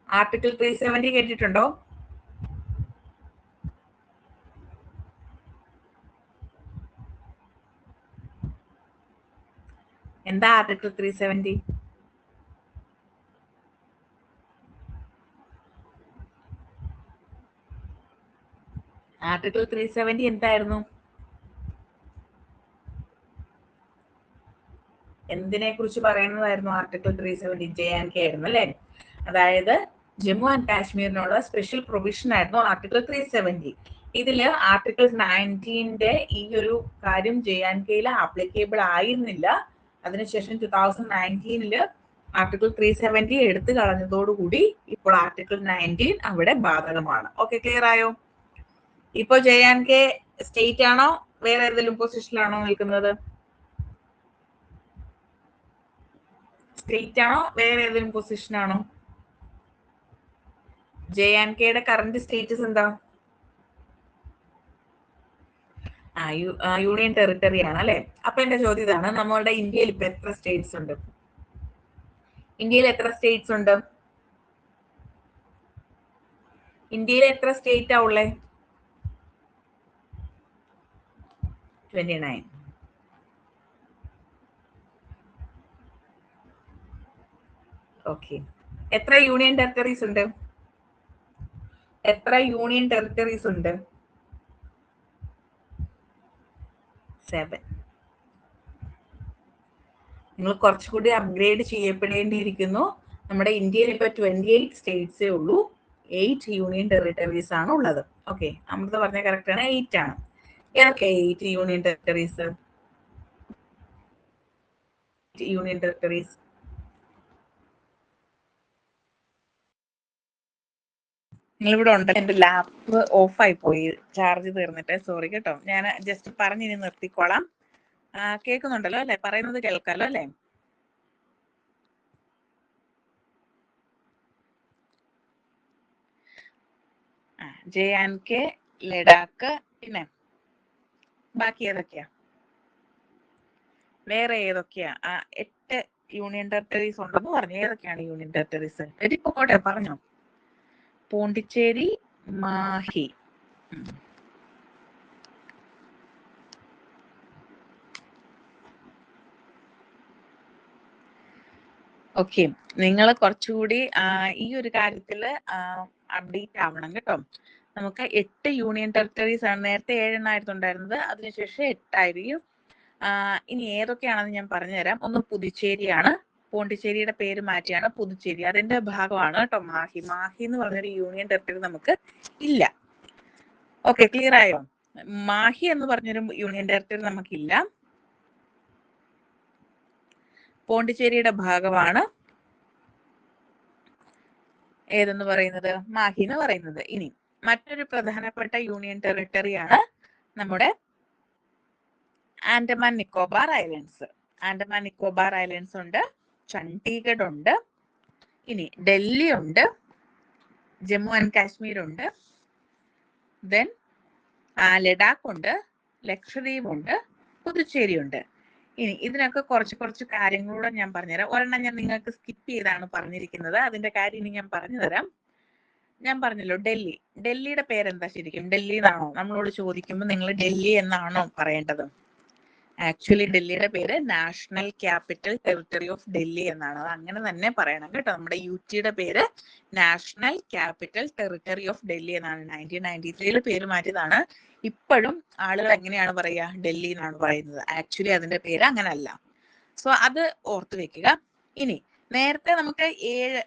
ആർട്ടിക്കിൾ 370 കേട്ടിട്ടുണ്ടോ? എന്താ ആർട്ടിക്കിൾ 370? ആർട്ടിക്കിൾ 370 എന്തായിരുന്നു? എന്തിനെ കുറിച്ച് പറയുന്നതായിരുന്നു ആർട്ടിക്കിൾ 370? JNK ആയിരുന്നു അല്ലെ? അതായത് ജമ്മു ആൻഡ് കാശ്മീരിനുള്ള സ്പെഷ്യൽ പ്രൊവിഷൻ ആയിരുന്നു ആർട്ടിക്കിൾ 370. ഇതില് ആർട്ടിക്കിൾ 19 ഈ ഒരു കാര്യം JNKയിൽ ആപ്ലിക്കബിൾ ആയിരുന്നില്ല. അതിനുശേഷം 2019 ആർട്ടിക്കിൾ 370 എടുത്തു കളഞ്ഞതോടുകൂടി ഇപ്പോൾ ആർട്ടിക്കിൾ 19 അവിടെ ബാധകമാണ്. ഓക്കെ, ക്ലിയർ ആയോ? ഇപ്പൊ JNK സ്റ്റേറ്റ് ആണോ വേറെ ഏതെങ്കിലും പൊസിഷനിലാണോ നിൽക്കുന്നത്? സ്റ്റേറ്റ് ആണോ വേറെ ഏതെങ്കിലും പൊസിഷൻ ആണോ? JNKയുടെ കറന്റ് സ്റ്റേറ്റസ് എന്താ? യൂണിയൻ ടെറിട്ടറി ആണ് അല്ലെ? അപ്പൊ എന്റെ ചോദ്യം ഇതാണ്, നമ്മളുടെ ഇന്ത്യയിൽ ഇപ്പൊ എത്ര സ്റ്റേറ്റ്സ് ഉണ്ട്? ഇന്ത്യയിൽ എത്ര സ്റ്റേറ്റ്സ് ഉണ്ട്? ഇന്ത്യയിൽ എത്ര സ്റ്റേറ്റ് ആ ഉള്ളേ? 29. ഓക്കെ, എത്ര യൂണിയൻ ടെറിട്ടറീസ് ഉണ്ട്? എത്ര യൂണിയൻ ടെറിട്ടറീസ് ഉണ്ട്? 7. നിങ്ങൾ കുറച്ചുകൂടി അപ്ഗ്രേഡ് ചെയ്യപ്പെടേണ്ടിയിരിക്കുന്നു. നമ്മുടെ ഇന്ത്യയിൽ ഇപ്പൊ 28 സ്റ്റേറ്റ്സേ ഉള്ളൂ. 8 യൂണിയൻ ടെറിട്ടറീസ് ആണ് ഉള്ളത്. ഓക്കെ, അമൃത പറഞ്ഞ കറക്റ്റ് ആണ്, 8 ആണ്. ഏതൊക്കെ 8 യൂണിയൻ ടെറിട്ടറീസ്? യൂണിയൻ ടെറിട്ടറീസ് നിങ്ങളിവിടെ ഉണ്ടല്ലോ. എന്റെ ലാപ്പ് ഓഫ് ആയി പോയി, ചാർജ് തീർന്നിട്ട്. സോറി കേട്ടോ, ഞാൻ ജസ്റ്റ് പറഞ്ഞിനി നിർത്തിക്കോളാം. കേൾക്കുന്നുണ്ടല്ലോ അല്ലെ? പറയുന്നത് കേൾക്കാലോ അല്ലെ? JNK, ലഡാക്ക്, പിന്നെ ബാക്കി ഏതൊക്കെയാ? വേറെ ഏതൊക്കെയാ? 8 യൂണിയൻ ടെറിട്ടറീസ് ഉണ്ടെന്ന് പറഞ്ഞു. ഏതൊക്കെയാണ് യൂണിയൻ ടെറിട്ടറീസ്? എടിപ്പോട്ടെ പറഞ്ഞോ. പോണ്ടിച്ചേരി, മാഹി. ഓക്കെ, നിങ്ങൾ കുറച്ചുകൂടി ഈ ഒരു കാര്യത്തില് അപ്ഡേറ്റ് ആവണം കേട്ടോ. നമുക്ക് 8 യൂണിയൻ ടെറിട്ടറീസ് ആണ്. നേരത്തെ 7 ഉണ്ടായിരുന്നത്, അതിനുശേഷം 8 ആയിരിക്കും. ഇനി ഏതൊക്കെയാണെന്ന് ഞാൻ പറഞ്ഞുതരാം. ഒന്ന് പുതുച്ചേരിയാണ്. പോണ്ടിച്ചേരിയുടെ പേര് മാറ്റിയാണ് പുതുച്ചേരി. അതിന്റെ ഭാഗമാണ് കേട്ടോ മാഹി. മാഹി എന്ന് പറഞ്ഞൊരു യൂണിയൻ ടെറിട്ടറി നമുക്ക് ഇല്ല. ഓക്കെ, ക്ലിയർ ആയോ? മാഹി എന്ന് പറഞ്ഞൊരു യൂണിയൻ ടെറിട്ടറി നമുക്കില്ല. പോണ്ടിച്ചേരിയുടെ ഭാഗമാണ് ഏതെന്ന് പറയുന്നത്? മാഹി എന്ന് പറയുന്നത്. ഇനി മറ്റൊരു പ്രധാനപ്പെട്ട യൂണിയൻ ടെറിട്ടറിയാണ് നമ്മുടെ ആൻഡമാൻ നിക്കോബാർ ഐലൻഡ്സ്. ആൻഡമാൻ നിക്കോബാർ ഐലൻഡ്സ് ഉണ്ട്, ചണ്ഡീഗഡ് ഉണ്ട്, ഇനി ഡൽഹി ഉണ്ട്, ജമ്മു ആൻഡ് കാശ്മീർ ഉണ്ട്, ദെൻ ലഡാക്ക് ഉണ്ട്, ലക്ഷദ്വീപ് ഉണ്ട്, പുതുച്ചേരി ഉണ്ട്. ഇനി ഇതിനൊക്കെ കുറച്ച് കാര്യങ്ങളൂടെ ഞാൻ പറഞ്ഞുതരാം. ഒരെണ്ണം ഞാൻ നിങ്ങൾക്ക് സ്കിപ്പ് ചെയ്താണ് പറഞ്ഞിരിക്കുന്നത്. അതിന്റെ കാര്യം ഇനി ഞാൻ പറഞ്ഞുതരാം. ഞാൻ പറഞ്ഞല്ലോ ഡൽഹി. ഡൽഹിയുടെ പേരെന്താ ശരിക്കും? ഡൽഹി എന്നാണോ നമ്മളോട് ചോദിക്കുമ്പോൾ നിങ്ങൾ ഡൽഹി എന്നാണോ പറയേണ്ടത്? ആക്ച്വലി ഡൽഹിയുടെ പേര് national capital territory of Delhi എന്നാണ്. അത് അങ്ങനെ തന്നെ പറയണം കേട്ടോ. നമ്മുടെ യുടെ പേര് national capital territory of Delhi എന്നാണ്. 1993 പേര് മാറ്റിയതാണ്. ഇപ്പോഴും ആളുകൾ എങ്ങനെയാണ് പറയുക? ഡൽഹി എന്നാണ് പറയുന്നത്. ആക്ച്വലി അതിന്റെ പേര് അങ്ങനല്ല. സോ അത് ഓർത്ത് വെക്കുക. ഇനി നേരത്തെ നമുക്ക് 7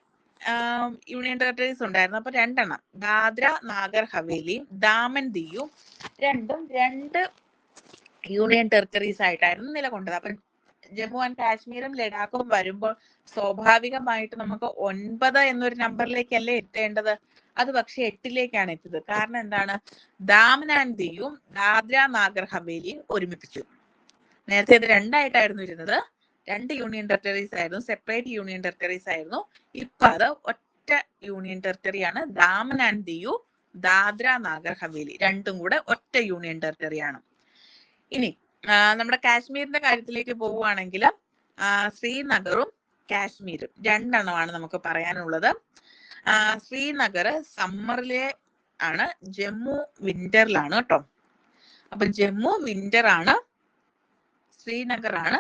യൂണിയൻ ടെറിട്ടറീസ് ഉണ്ടായിരുന്നു. അപ്പൊ 2 എണ്ണം, ദാദ്ര നാഗർ ഹവേലി, ദാമൻ ദിയു, രണ്ടും 2 യൂണിയൻ ടെറിട്ടറീസ് ആയിട്ടായിരുന്നു നിലകൊണ്ടത്. അപ്പൊ ജമ്മു ആൻഡ് കാശ്മീരും ലഡാക്കും വരുമ്പോൾ സ്വാഭാവികമായിട്ട് നമുക്ക് 9 എന്നൊരു നമ്പറിലേക്കല്ലേ എത്തേണ്ടത്. അത് പക്ഷെ 8ലേക്കാണ് എത്തിയത്. കാരണം എന്താണ്? ദാമൻ ആൻഡ് ദിയും ദാദ്ര നാഗർ ഹവേലിയും ഒരുമിപ്പിച്ചു. നേരത്തെ ഇത് 2 ആയിട്ടായിരുന്നു ഇരുന്നത്. 2 യൂണിയൻ ടെറിട്ടറീസ് ആയിരുന്നു, സെപ്പറേറ്റ് യൂണിയൻ ടെറിട്ടറീസ് ആയിരുന്നു. ഇപ്പൊ അത് ഒറ്റ യൂണിയൻ ടെറിട്ടറിയാണ്. ദാമൻ ആൻഡ് ദിയു, ദാദ്ര നാഗർ ഹവേലി രണ്ടും കൂടെ ഒറ്റ യൂണിയൻ ടെറിട്ടറിയാണ്. ഇനി നമ്മുടെ കാശ്മീരിന്റെ കാര്യത്തിലേക്ക് പോവുകയാണെങ്കിൽ ശ്രീനഗറും കാശ്മീരും 2 എണ്ണമാണ് നമുക്ക് പറയാനുള്ളത്. ശ്രീനഗർ സമ്മറിലെ ആണ്, ജമ്മു വിന്ററിലാണ് കേട്ടോ. അപ്പൊ ജമ്മു വിന്റർ ആണ്, ശ്രീനഗർ ആണ്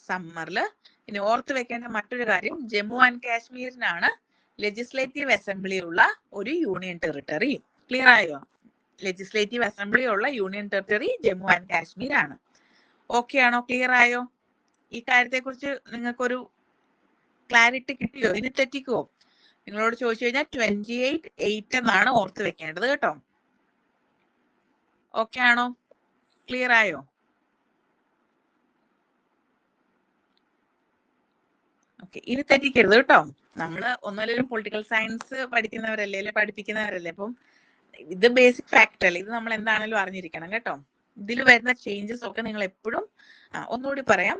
സമ്മറില്. ഇനി ഓർത്ത് വെക്കേണ്ട മറ്റൊരു കാര്യം, ജമ്മു ആൻഡ് കാശ്മീരിനാണ് ലെജിസ്ലേറ്റീവ് അസംബ്ലി ഉള്ള ഒരു യൂണിയൻ ടെറിട്ടറി. ക്ലിയർ ആയോ? ലെജിസ്ലേറ്റീവ് അസംബ്ലി ഉള്ള union territory Jammu and Kashmir ആണ്. ഓക്കെ ആണോ? ക്ലിയർ ആയോ? ഈ കാര്യത്തെ കുറിച്ച് നിങ്ങൾക്കൊരു ക്ലാരിറ്റി കിട്ടിയോ? ഇനി തെറ്റിക്കുവോ? നിങ്ങളോട് ചോദിച്ചു കഴിഞ്ഞാൽ 28/8 എന്നാണ് ഓർത്ത് വെക്കേണ്ടത് കേട്ടോ. ഓക്കെ ആണോ? ക്ലിയർ ആയോ? ഓക്കെ, ഇനി തെറ്റിക്കരുത് കേട്ടോ. നമ്മള് ഒന്നല്ലെങ്കിൽ പൊളിറ്റിക്കൽ സയൻസ് പഠിക്കുന്നവരല്ലേ, അല്ലെ പഠിപ്പിക്കുന്നവരല്ലേ. അപ്പം ഇത് ബേസിക് ഫാക്ട് അല്ലേ, ഇത് നമ്മൾ എന്താണെങ്കിലും അറിഞ്ഞിരിക്കണം കേട്ടോ. ഇതിൽ വരുന്ന ചേഞ്ചസ് ഒക്കെ നിങ്ങൾ എപ്പോഴും ഒന്നുകൂടി പറയാം.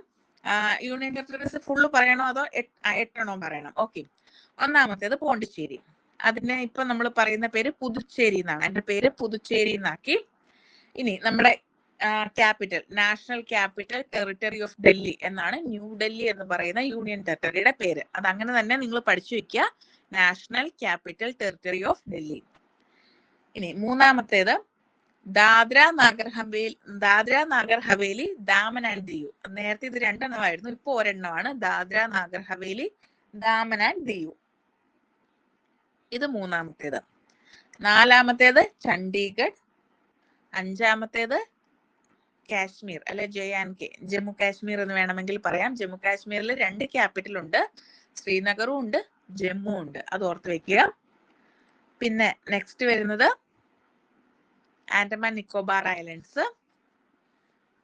യൂണിയൻ ടെറിട്ടറീസ് ഫുള്ള് പറയണോ അതോ 8 പറയണം? ഓക്കെ, ഒന്നാമത്തേത് പോണ്ടിച്ചേരി. അതിനെ ഇപ്പൊ നമ്മൾ പറയുന്ന പേര് പുതുച്ചേരി എന്നാണ്. അതിന്റെ പേര് പുതുച്ചേരി എന്നാക്കി. ഇനി നമ്മുടെ capital, national capital territory of Delhi എന്നാണ് ന്യൂഡൽഹി എന്ന് പറയുന്ന യൂണിയൻ ടെറിട്ടറിയുടെ പേര്. അത് അങ്ങനെ തന്നെ നിങ്ങൾ പഠിച്ചു വെക്കുക, national capital territory of Delhi. ഇനി മൂന്നാമത്തേത് ദാദ്ര നാഗർ ഹവേലി, ദാമൻ ആൻഡ് ദിയു. നേരത്തെ ഇത് 2 എണ്ണമായിരുന്നു, ഇപ്പൊ ഒരെണ്ണമാണ്. ദാദ്ര നാഗർ ഹവേലി, ദാമൻ ആൻഡ് ദിയു. ഇത് മൂന്നാമത്തേത്. നാലാമത്തേത് ചണ്ഡീഗഡ്. അഞ്ചാമത്തേത് കാശ്മീർ അല്ലെ JNK, ജമ്മു കാശ്മീർ എന്ന് വേണമെങ്കിൽ പറയാം. ജമ്മു കാശ്മീരിൽ 2 ക്യാപിറ്റൽ ഉണ്ട്, ശ്രീനഗറും ഉണ്ട്, ജമ്മു ഉണ്ട്. അത് ഓർത്ത് വെക്കുക. പിന്നെ നെക്സ്റ്റ് വരുന്നത് ആൻഡമാൻ നിക്കോബാർ ഐലൻഡ്സ്,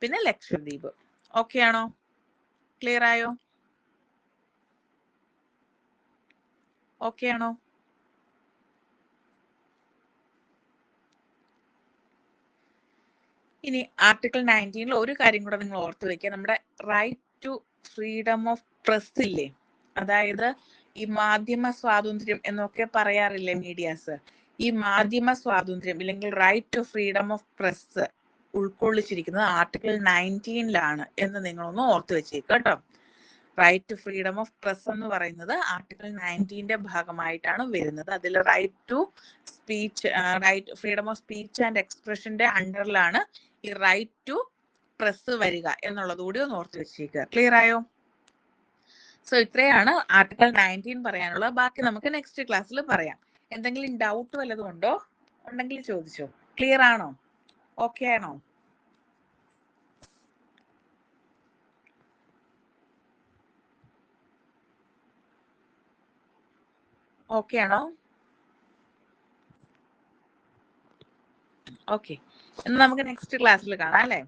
പിന്നെ ലക്ഷദ്വീപ്. ഓക്കെ ആണോ? ക്ലിയർ ആയോ? ഓക്കെ ആണോ? ഇനി ആർട്ടിക്കിൾ 19 ഒരു കാര്യം കൂടെ നിങ്ങൾ ഓർത്ത് വെക്കുക, നമ്മുടെ right to freedom of press ഇല്ലേ, അതായത് ഈ മാധ്യമ സ്വാതന്ത്ര്യം എന്നൊക്കെ പറയാറില്ലേ മീഡിയാസ്, ഈ മാധ്യമ സ്വാതന്ത്ര്യം ഇല്ലെങ്കിൽ right to freedom of press ഉൾക്കൊള്ളിച്ചിരിക്കുന്നത് ആർട്ടിക്കിൾ 19 എന്ന് നിങ്ങളൊന്ന് ഓർത്ത് വെച്ചേക്കുക കേട്ടോ. Right to freedom of press എന്ന് പറയുന്നത് ആർട്ടിക്കിൾ 19 ഭാഗമായിട്ടാണ് വരുന്നത്. അതിൽ right to speech, right freedom of speech and എക്സ്പ്രഷന്റെ അണ്ടറിലാണ് ഈ റൈറ്റ് ടു പ്രസ് വരിക എന്നുള്ളത് കൂടി ഒന്ന് ഓർത്ത് വെച്ചേക്കുക. ക്ലിയർ ആയോ? സോ ഇത്രയാണ് ആർട്ടിക്കിൾ 19 പറയാനുള്ളത്. ബാക്കി നമുക്ക് നെക്സ്റ്റ് ക്ലാസ്സിൽ പറയാം. എന്തെങ്കിലും ഡൗട്ട് വല്ലതും ഉണ്ടോ? ഉണ്ടെങ്കിൽ ചോദിച്ചോ. ക്ലിയർ ആണോ? ഓക്കെ ആണോ? ഓക്കെ ആണോ? ഓക്കെ, എന്ന് നമുക്ക് നെക്സ്റ്റ് ക്ലാസ്സിൽ കാണാം അല്ലേ?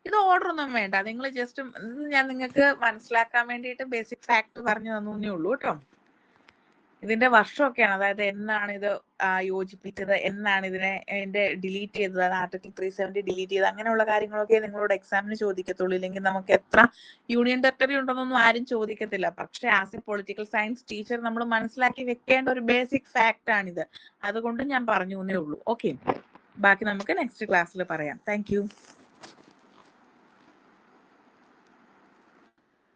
ഇത് ഓർഡർ ഒന്നും വേണ്ട, നിങ്ങൾ ജസ്റ്റ് ഞാൻ നിങ്ങൾക്ക് മനസ്സിലാക്കാൻ വേണ്ടിയിട്ട് ബേസിക് ഫാക്ട് പറഞ്ഞു തന്നേ ഉള്ളൂ കേട്ടോ. ഇതിന്റെ വർഷമൊക്കെയാണ്, അതായത് എന്നാണ് ഇത് യോജിപ്പിച്ചത്, എന്നാണ് ഇതിന്റെ ഡിലീറ്റ് ചെയ്തത്, ആർട്ടിക്കിൾ 370 ഡിലീറ്റ് ചെയ്തത്, അങ്ങനെയുള്ള കാര്യങ്ങളൊക്കെ നിങ്ങളോട് എക്സാമിന് ചോദിക്കത്തുള്ളൂ. ഇല്ലെങ്കിൽ നമുക്ക് എത്ര യൂണിയൻ ടെറിട്ടറി ഉണ്ടെന്നൊന്നും ആരും ചോദിക്കത്തില്ല. പക്ഷെ as A political science teacher നമ്മൾ മനസ്സിലാക്കി വെക്കേണ്ട ഒരു ബേസിക് ഫാക്ട് ആണിത്. അതുകൊണ്ട് ഞാൻ പറഞ്ഞു എന്നേ ഉള്ളൂ. ഓക്കെ, ബാക്കി നമുക്ക് നെക്സ്റ്റ് ക്ലാസ്സിൽ പറയാം. താങ്ക്